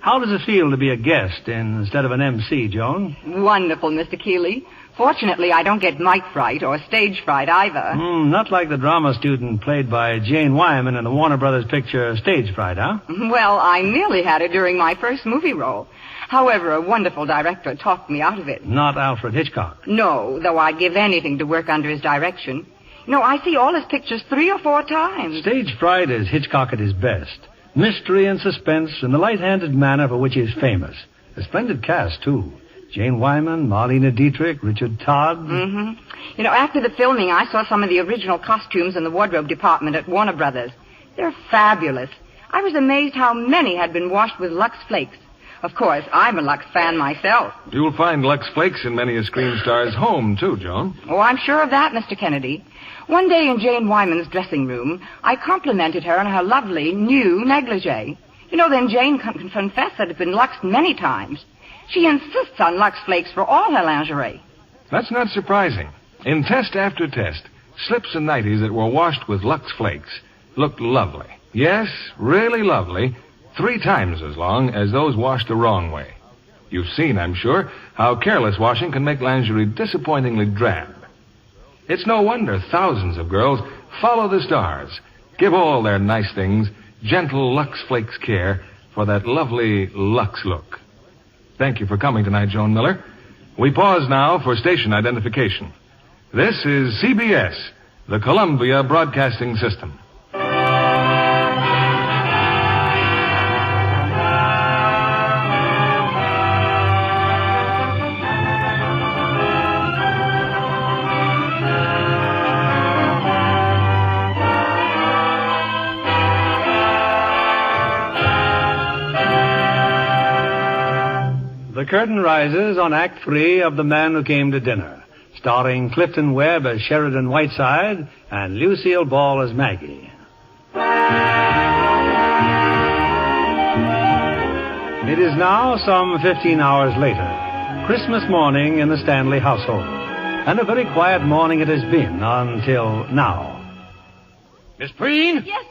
How does it feel to be a guest instead of an MC, Joan? Wonderful, Mr. Keeley. Fortunately, I don't get mic fright or stage fright either. Not like the drama student played by Jane Wyman in the Warner Brothers picture Stage Fright, huh? Well, I nearly had it during my first movie role. However, a wonderful director talked me out of it. Not Alfred Hitchcock. No, though I'd give anything to work under his direction. No, I see all his pictures 3 or 4 times. Stage Fright is Hitchcock at his best. Mystery and suspense and the light-handed manner for which he is famous. A splendid cast, too. Jane Wyman, Marlene Dietrich, Richard Todd. Mm-hmm. After the filming, I saw some of the original costumes in the wardrobe department at Warner Brothers. They're fabulous. I was amazed how many had been washed with Lux Flakes. Of course, I'm a Lux fan myself. You'll find Lux Flakes in many a screen star's home, too, Joan. Oh, I'm sure of that, Mr. Kennedy. One day in Jane Wyman's dressing room, I complimented her on her lovely new negligee. Then Jane confessed that it had been luxed many times. She insists on Lux Flakes for all her lingerie. That's not surprising. In test after test, slips and nighties that were washed with Lux Flakes looked lovely. Yes, really lovely. 3 times as long as those washed the wrong way. You've seen, I'm sure, how careless washing can make lingerie disappointingly drab. It's no wonder thousands of girls follow the stars, give all their nice things gentle Lux Flakes care for that lovely Lux look. Thank you for coming tonight, Joan Miller. We pause now for station identification. This is CBS, the Columbia Broadcasting System. the curtain rises on Act 3 of The Man Who Came to Dinner, starring Clifton Webb as Sheridan Whiteside and Lucille Ball as Maggie. It is now some 15 hours later, Christmas morning in the Stanley household, and a very quiet morning it has been until now. Miss Preen? Yes,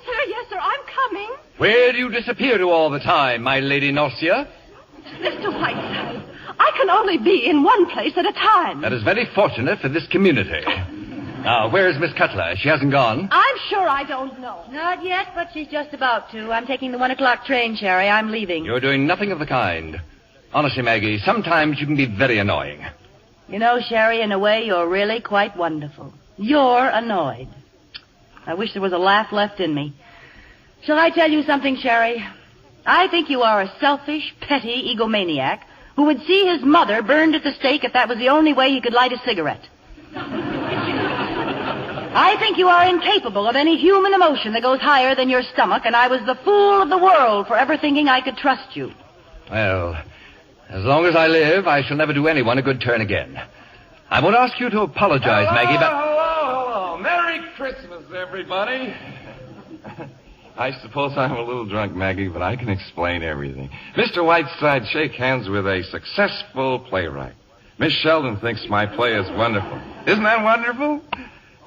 sir, I'm coming. Where do you disappear to all the time, my Lady Norcia? Mr. Whiteside, I can only be in one place at a time. That is very fortunate for this community. Now, where is Miss Cutler? She hasn't gone. I'm sure I don't know. Not yet, but she's just about to. I'm taking the 1 o'clock train, Sherry. I'm leaving. You're doing nothing of the kind. Honestly, Maggie, sometimes you can be very annoying. You know, Sherry, in a way, you're really quite wonderful. You're annoyed. I wish there was a laugh left in me. Shall I tell you something, Sherry? I think you are a selfish, petty egomaniac who would see his mother burned at the stake if that was the only way he could light a cigarette. I think you are incapable of any human emotion that goes higher than your stomach, and I was the fool of the world for ever thinking I could trust you. Well, as long as I live, I shall never do anyone a good turn again. I won't ask you to apologize, Maggie, but... Hello. Merry Christmas, everybody. I suppose I'm a little drunk, Maggie, but I can explain everything. Mr. Whiteside, shake hands with a successful playwright. Miss Sheldon thinks my play is wonderful. Isn't that wonderful?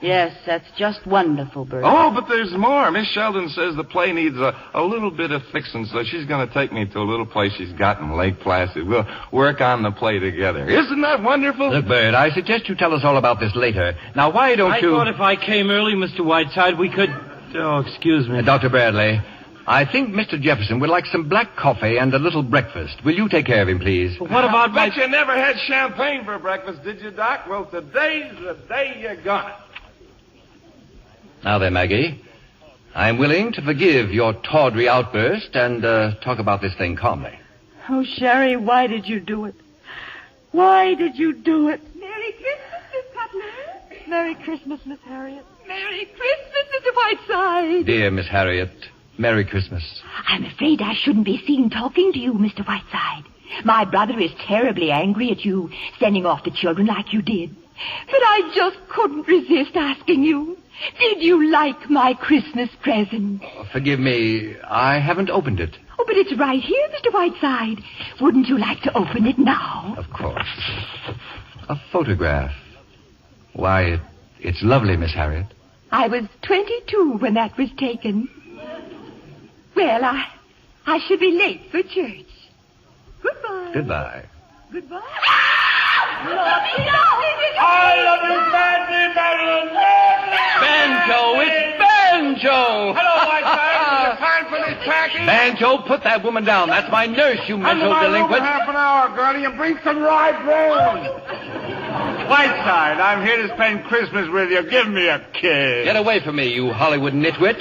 Yes, that's just wonderful, Bert. Oh, but there's more. Miss Sheldon says the play needs a little bit of fixing, so she's going to take me to a little place she's got in Lake Placid. We'll work on the play together. Isn't that wonderful? Look, Bert, I suggest you tell us all about this later. Now, why don't you... I thought if I came early, Mr. Whiteside, we could... Oh, excuse me. Dr. Bradley, I think Mr. Jefferson would like some black coffee and a little breakfast. Will you take care of him, please? What about I bet you never had champagne for breakfast, did you, Doc? Well, today's the day you got it. Now then, Maggie, I'm willing to forgive your tawdry outburst and talk about this thing calmly. Oh, Sherry, why did you do it? Why did you do it? Merry Christmas, Miss Cutler. Merry Christmas, Miss Harriet. Merry Christmas, Mr. Whiteside. Dear Miss Harriet, Merry Christmas. I'm afraid I shouldn't be seen talking to you, Mr. Whiteside. My brother is terribly angry at you, sending off the children like you did. But I just couldn't resist asking you. Did you like my Christmas present? Forgive me, I haven't opened it. Oh, but it's right here, Mr. Whiteside. Wouldn't you like to open it now? Of course. A photograph. Why, it's lovely, Miss Harriet. I was 22 when that was taken. Well, I should be late for church. Goodbye. Goodbye. Goodbye. I love you badly, Marilyn. Banjo, it's Banjo! Hello, Whiteside. Is it time for this packing? Banjo, put that woman down. That's my nurse, you mental delinquent. Half an hour, Gertie, and bring some rye bread. Whiteside, I'm here to spend Christmas with you. Give me a kiss. Get away from me, you Hollywood nitwit.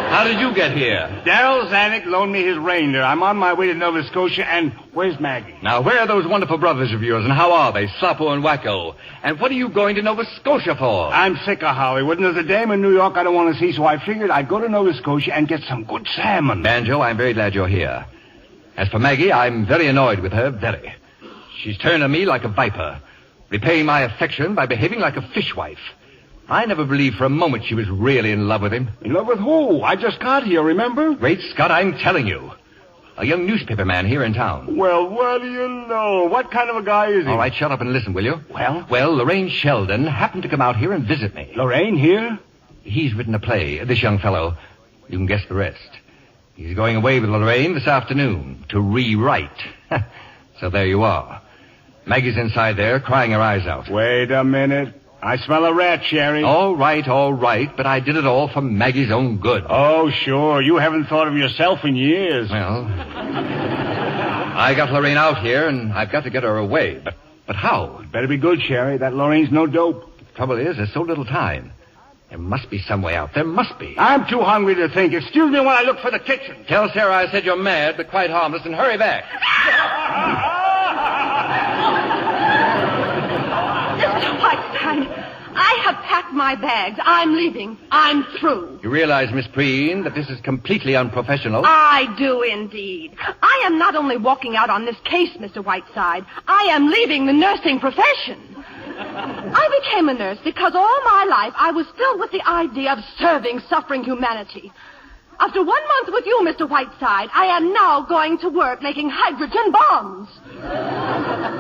How did you get here? Darryl Zanuck loaned me his reindeer. I'm on my way to Nova Scotia, and where's Maggie? Now, where are those wonderful brothers of yours, and how are they, Sloppo and Wacko? And what are you going to Nova Scotia for? I'm sick of Hollywood, and there's a dame in New York I don't want to see, so I figured I'd go to Nova Scotia and get some good salmon. Banjo, I'm very glad you're here. As for Maggie, I'm very annoyed with her, very. She's turned on me like a viper, repaying my affection by behaving like a fishwife. I never believed for a moment she was really in love with him. In love with who? I just got here, remember? Great Scott, I'm telling you. A young newspaper man here in town. Well, what do you know? What kind of a guy is he? All right, shut up and listen, will you? Well? Well, Lorraine Sheldon happened to come out here and visit me. Lorraine here? He's written a play, this young fellow. You can guess the rest. He's going away with Lorraine this afternoon to rewrite. So there you are. Maggie's inside there, crying her eyes out. Wait a minute. I smell a rat, Sherry. All right, but I did it all for Maggie's own good. Oh, sure. You haven't thought of yourself in years. Well, I got Lorraine out here, and I've got to get her away. But how? Better be good, Sherry. That Lorraine's no dope. The trouble is, there's so little time. There must be some way out. There must be. I'm too hungry to think. Excuse me while I look for the kitchen. Tell Sarah I said you're mad, but quite harmless, and hurry back. Mr. Whiteside, I have packed my bags. I'm leaving. I'm through. You realize, Miss Preen, that this is completely unprofessional? I do indeed. I am not only walking out on this case, Mr. Whiteside. I am leaving the nursing profession. I became a nurse because all my life I was filled with the idea of serving suffering humanity. After 1 month with you, Mr. Whiteside, I am now going to work making hydrogen bombs.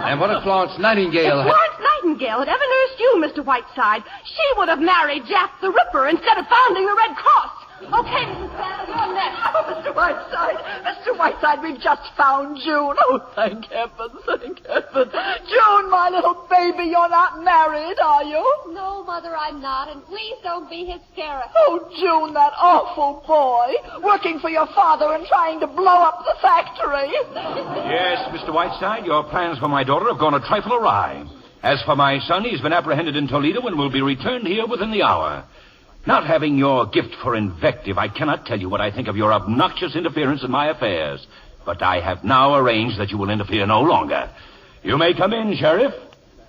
And what if Florence Nightingale... If Florence Nightingale had ever nursed you, Mr. Whiteside, she would have married Jack the Ripper instead of founding the Red Cross. Okay, Mrs. Banner, you're next. Oh, Mr. Whiteside. Mr. Whiteside, we've just found June. Oh, thank heaven, thank heaven. June, my little baby, you're not married, are you? No, Mother, I'm not, and please don't be hysterical. Oh, June, that awful boy, working for your father and trying to blow up the factory. Yes, Mr. Whiteside, your plans for my daughter have gone a trifle awry. As for my son, he's been apprehended in Toledo and will be returned here within the hour. Not having your gift for invective, I cannot tell you what I think of your obnoxious interference in my affairs. But I have now arranged that you will interfere no longer. You may come in, Sheriff.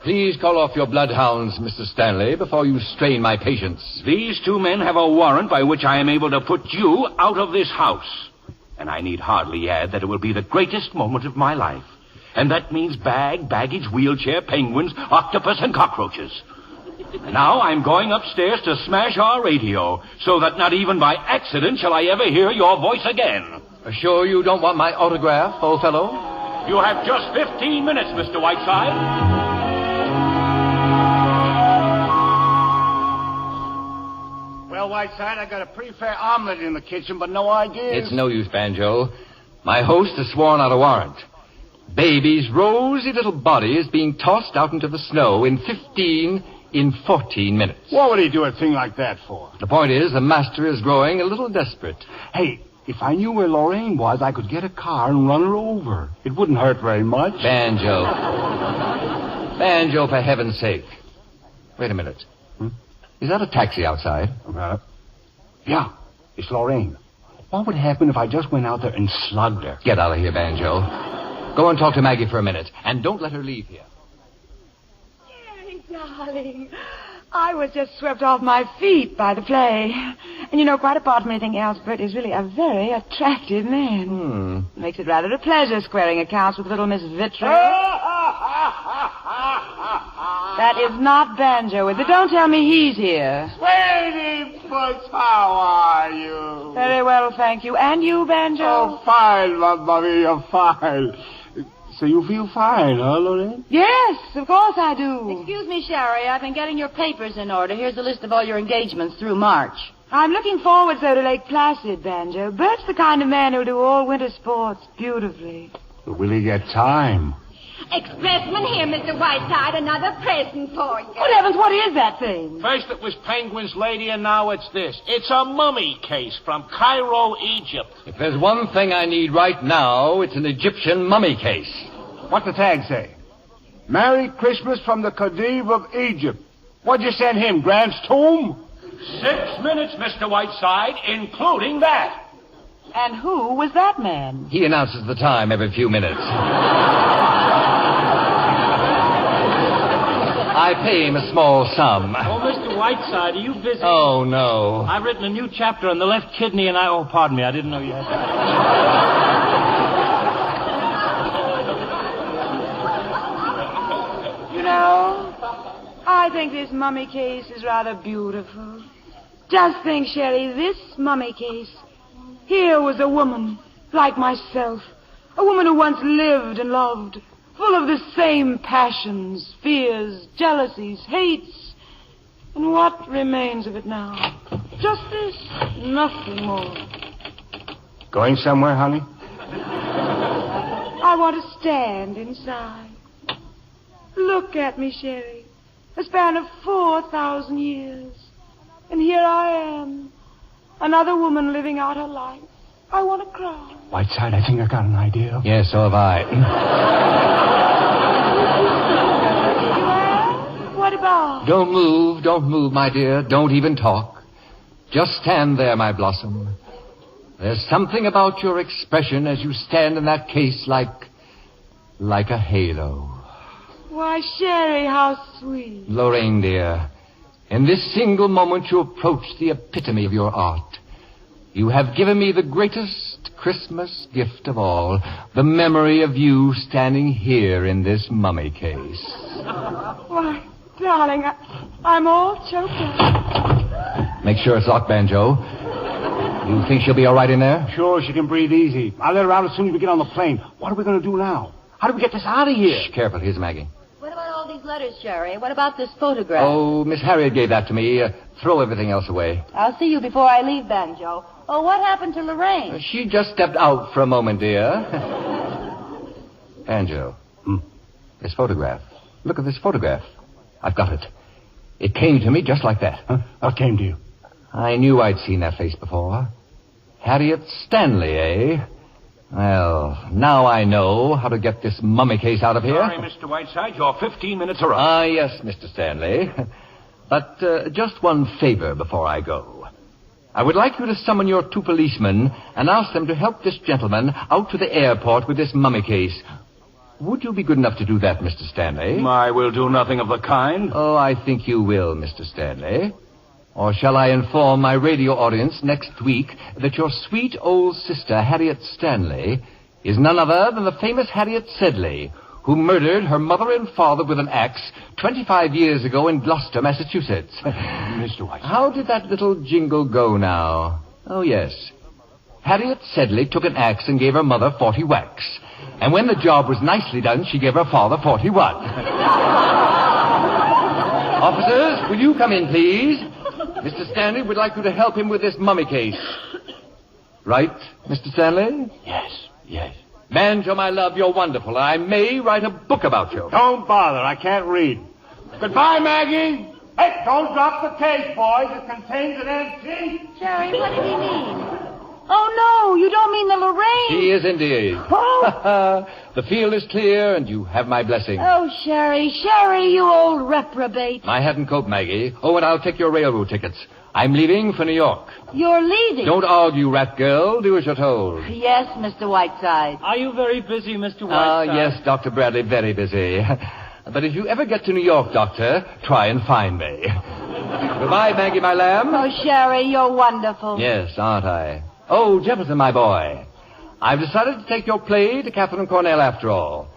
Please call off your bloodhounds, Mr. Stanley, before you strain my patience. These two men have a warrant by which I am able to put you out of this house. And I need hardly add that it will be the greatest moment of my life. And that means bag, baggage, wheelchair, penguins, octopus, and cockroaches. Now I'm going upstairs to smash our radio, so that not even by accident shall I ever hear your voice again. Sure you don't want my autograph, old fellow? You have just 15 minutes, Mr. Whiteside. Well, Whiteside, I got a pretty fair omelet in the kitchen, but no ideas. It's no use, Banjo. My host has sworn out a warrant. Baby's rosy little body is being tossed out into the snow in 14 minutes. What would he do a thing like that for? The point is, the master is growing a little desperate. Hey, if I knew where Lorraine was, I could get a car and run her over. It wouldn't hurt very much. Banjo. Banjo, for heaven's sake. Wait a minute. Is that a taxi outside? Yeah, it's Lorraine. What would happen if I just went out there and slugged her? Get out of here, Banjo. Go and talk to Maggie for a minute, and don't let her leave here. Darling, I was just swept off my feet by the play. And you know, quite apart from anything else, Bert is really a very attractive man. Makes it rather a pleasure squaring accounts with little Miss Vitriol. That is not Banjo, is it? Don't tell me he's here. Sweetie Puss, how are you? Very well, thank you. And you, Banjo? Oh, fine, Mamma Mia, fine. So you feel fine, huh, Lorraine? Yes, of course I do. Excuse me, Sherry. I've been getting your papers in order. Here's a list of all your engagements through March. I'm looking forward, so to Lake Placid, Banjo. Bert's the kind of man who'll do all winter sports beautifully. But will he get time? Expressman here, Mr. Whiteside. Another present for you. Good heavens, what is that thing? First it was Penguin's Lady, and now it's this. It's a mummy case from Cairo, Egypt. If there's one thing I need right now, it's an Egyptian mummy case. What's the tag say? Merry Christmas from the Khedive of Egypt. What'd you send him, Grant's tomb? 6 minutes, Mr. Whiteside, including that. And who was that man? He announces the time every few minutes. I pay him a small sum. Oh, Mr. Whiteside, are you busy? Oh, no. I've written a new chapter on the left kidney, and Oh, pardon me, I didn't know you had that. You know, I think this mummy case is rather beautiful. Just think, Sherry, this mummy case. Here was a woman, like myself. A woman who once lived and loved, full of the same passions, fears, jealousies, hates. And what remains of it now? Just this, nothing more. Going somewhere, honey? I want to stand inside. Look at me, Sherry. A span of 4,000 years. And here I am. Another woman living out her life. I want to cry. Whiteside, I think I got an idea. Yes, so have I. Well, what about? Don't move, my dear. Don't even talk. Just stand there, my blossom. There's something about your expression as you stand in that case like a halo. Why, Sherry, how sweet. Lorraine, dear, In this single moment you approach the epitome of your art. You have given me the greatest Christmas gift of all, the memory of you standing here in this mummy case. Why, darling, I'm all choked up. Make sure it's locked, Banjo. You think she'll be all right in there? Sure, she can breathe easy. I'll let her out as soon as we get on the plane. What are we going to do now? How do we get this out of here? Shh, careful. Here's Maggie. What about all these letters, Sherry? What about this photograph? Oh, Miss Harriet gave that to me. Throw everything else away. I'll see you before I leave, Banjo. Oh, what happened to Lorraine? She just stepped out for a moment, dear. Banjo. This photograph. Look at this photograph. I've got it. It came to me just like that. Huh? What came to you? I knew I'd seen that face before. Harriet Stanley, eh? Well, now I know how to get this mummy case out of here. Sorry, Mr. Whiteside, your 15 minutes are up. Ah, yes, Mr. Stanley. But just one favor before I go. I would like you to summon your 2 policemen and ask them to help this gentleman out to the airport with this mummy case. Would you be good enough to do that, Mr. Stanley? I will do nothing of the kind. Oh, I think you will, Mr. Stanley. Or shall I inform my radio audience next week that your sweet old sister, Harriet Stanley, is none other than the famous Harriet Sedley, who murdered her mother and father with an axe 25 years ago in Gloucester, Massachusetts. Mr. White. How did that little jingle go now? Oh, yes. Harriet Sedley took an axe and gave her mother 40 whacks. And when the job was nicely done, she gave her father 41. Officers, will you come in, please? Mr. Stanley would like you to help him with this mummy case. Right, Mr. Stanley? Yes. Banjo, my love, you're wonderful. I may write a book about you. Don't bother. I can't read. Goodbye, Maggie. Hey, don't drop the case, boys. It contains an antique. Sherry, what did he mean? Oh, no, you don't mean the Lorraine. He is indeed. Oh. The field is clear, and you have my blessing. Oh, Sherry, you old reprobate. My hat and coat, Maggie. Oh, and I'll take your railroad tickets. I'm leaving for New York. You're leaving? Don't argue, rat girl. Do as you're told. Yes, Mr. Whiteside. Are you very busy, Mr. Whiteside? Yes, Dr. Bradley, very busy. But if you ever get to New York, Doctor, try and find me. Goodbye, Maggie, my lamb. Oh, Sherry, you're wonderful. Yes, aren't I? Oh, Jefferson, my boy. I've decided to take your play to Catherine Cornell after all.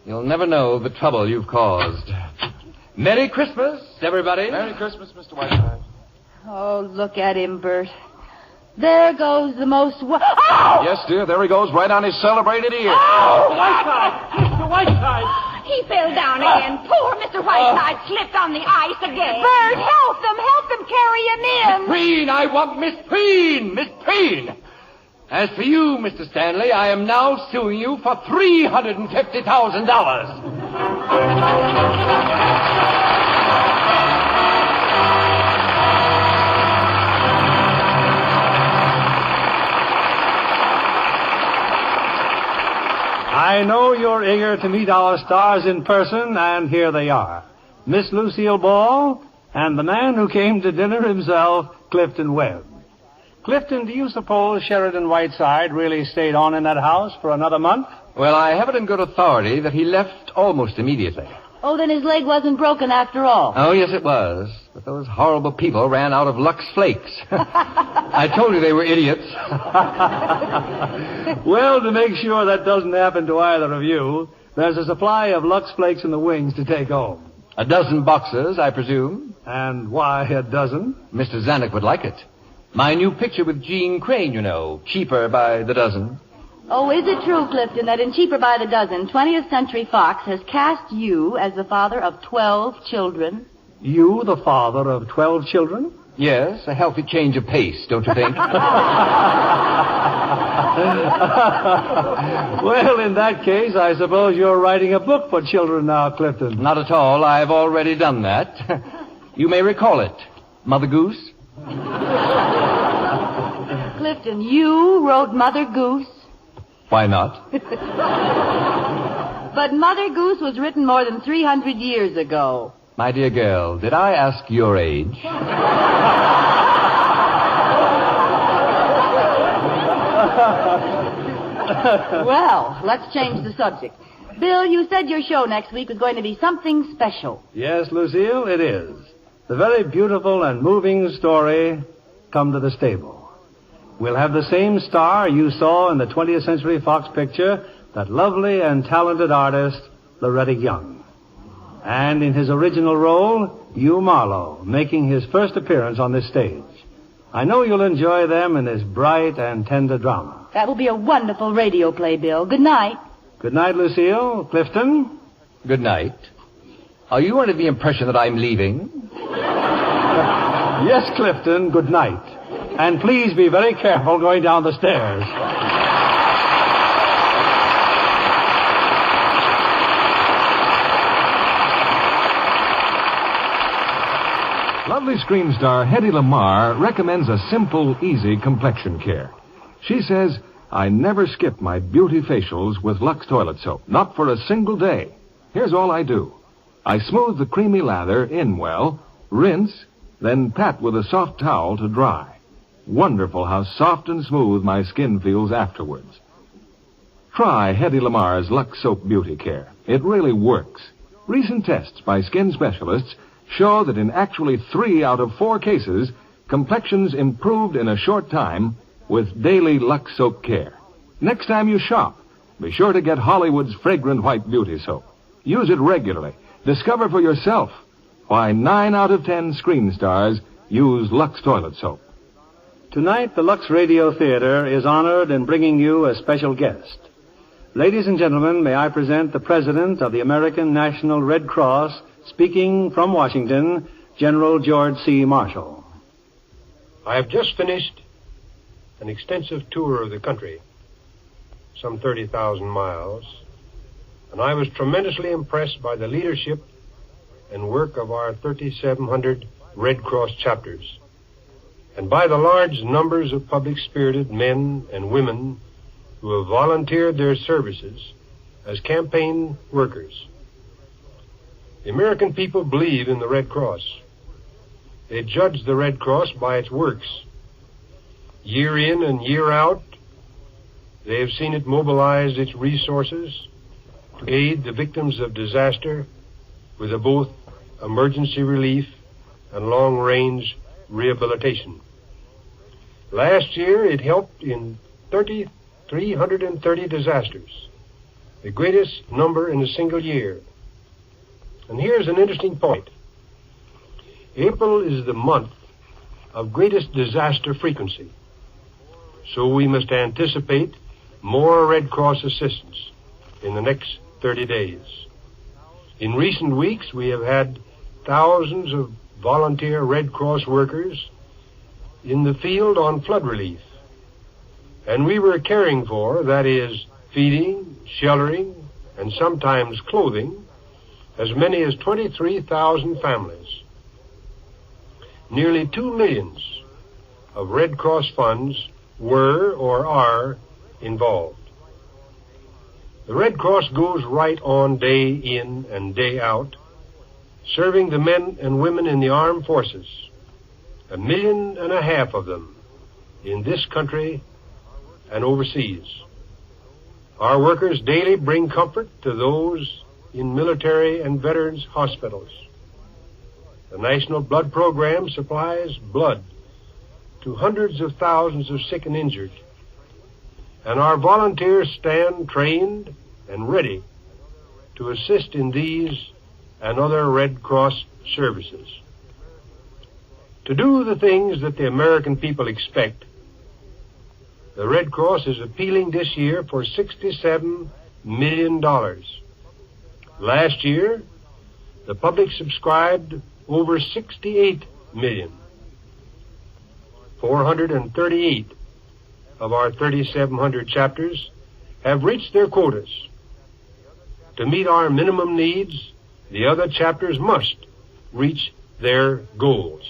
You'll never know the trouble you've caused. Merry Christmas, everybody. Merry Christmas, Mr. Whiteside. Oh, look at him, Bert. There goes the most... Oh! Yes, dear, there he goes, right on his celebrated ear. Oh! Mr. Whiteside! He fell down again. Poor Mr. Whiteside slipped on the ice again. Bert, help them carry him in. Miss Preen, I want Miss Preen! Miss Preen! As for you, Mr. Stanley, I am now suing you for $350,000. I know you're eager to meet our stars in person, and here they are. Miss Lucille Ball and the man who came to dinner himself, Clifton Webb. Clifton, do you suppose Sheridan Whiteside really stayed on in that house for another month? Well, I have it in good authority that he left almost immediately. Oh, then his leg wasn't broken after all. Oh, yes, it was. But those horrible people ran out of Lux Flakes. I told you they were idiots. Well, to make sure that doesn't happen to either of you, there's a supply of Lux Flakes in the wings to take home. A dozen boxes, I presume. And why a dozen? Mr. Zanuck would like it. My new picture with Jean Crane, you know. Cheaper by the dozen. Oh, is it true, Clifton, that in Cheaper by the Dozen, 20th Century Fox has cast you as the father of 12 children? You, the father of 12 children? Yes, a healthy change of pace, don't you think? Well, in that case, I suppose you're writing a book for children now, Clifton. Not at all. I've already done that. You may recall it. Mother Goose? Clifton, you wrote Mother Goose? Why not? But Mother Goose was written more than 300 years ago. My dear girl, did I ask your age? Well, let's change the subject. Bill, you said your show next week was going to be something special. Yes, Lucille, it is. the very beautiful and moving story come to the stable. We'll have the same star you saw in the 20th Century Fox picture, that lovely and talented artist, Loretta Young. And in his original role, Hugh Marlowe, making his first appearance on this stage. I know you'll enjoy them in this bright and tender drama. That will be a wonderful radio play, Bill. Good night. Good night, Lucille. Clifton? Good night. Are you under the impression that I'm leaving? Yes, Clifton, good night. And please be very careful going down the stairs. Lovely screen star Hedy Lamarr recommends a simple, easy complexion care. She says, I never skip my beauty facials with Lux toilet soap, not for a single day. Here's all I do. I smooth the creamy lather in well, rinse, then pat with a soft towel to dry. Wonderful how soft and smooth my skin feels afterwards. Try Hedy Lamarr's Lux Soap Beauty Care. It really works. Recent tests by skin specialists show that in actually 3 out of 4 cases, complexions improved in a short time with daily Lux Soap Care. Next time you shop, be sure to get Hollywood's fragrant white beauty soap. Use it regularly. Discover for yourself why 9 out of 10 screen stars use Lux toilet soap. Tonight, the Lux Radio Theater is honored in bringing you a special guest. Ladies and gentlemen, may I present the President of the American National Red Cross, speaking from Washington, General George C. Marshall. I have just finished an extensive tour of the country, some 30,000 miles, and I was tremendously impressed by the leadership and work of our 3,700 Red Cross chapters, and by the large numbers of public-spirited men and women who have volunteered their services as campaign workers. The American people believe in the Red Cross. They judge the Red Cross by its works. Year in and year out, they have seen it mobilize its resources to aid the victims of disaster with both emergency relief and long-range rehabilitation. Last year, it helped in 330 disasters, the greatest number in a single year. And here's an interesting point. April is the month of greatest disaster frequency, so we must anticipate more Red Cross assistance in the next 30 days. In recent weeks, we have had thousands of volunteer Red Cross workers in the field on flood relief. And we were caring for, that is, feeding, sheltering, and sometimes clothing, as many as 23,000 families. Nearly 2 million of Red Cross funds were or are involved. The Red Cross goes right on day in and day out, serving the men and women in the armed forces, 1.5 million of them in this country and overseas. Our workers daily bring comfort to those in military and veterans hospitals. The National Blood Program supplies blood to hundreds of thousands of sick and injured, and our volunteers stand trained and ready to assist in these and other Red Cross services. To do the things that the American people expect, the Red Cross is appealing this year for $67 million. Last year, the public subscribed over 68 million. 438 of our 3,700 chapters have reached their quotas. To meet our minimum needs, the other chapters must reach their goals.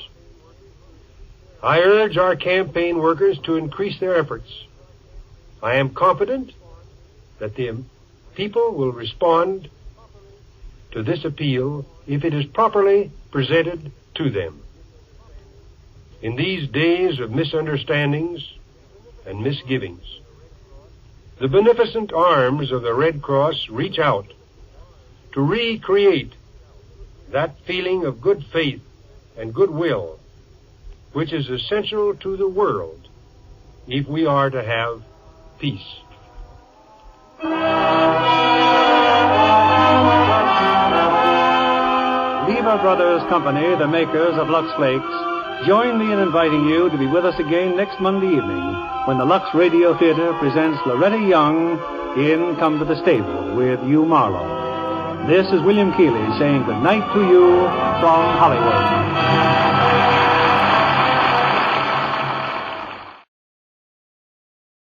I urge our campaign workers to increase their efforts. I am confident that the people will respond to this appeal if it is properly presented to them. In these days of misunderstandings and misgivings, the beneficent arms of the Red Cross reach out to recreate that feeling of good faith and goodwill, which is essential to the world if we are to have peace. Lever Brothers Company, the makers of Lux Flakes, join me in inviting you to be with us again next Monday evening when the Lux Radio Theater presents Loretta Young in Come to the Stable with Hugh Marlowe. This is William Keeley saying good night to you from Hollywood.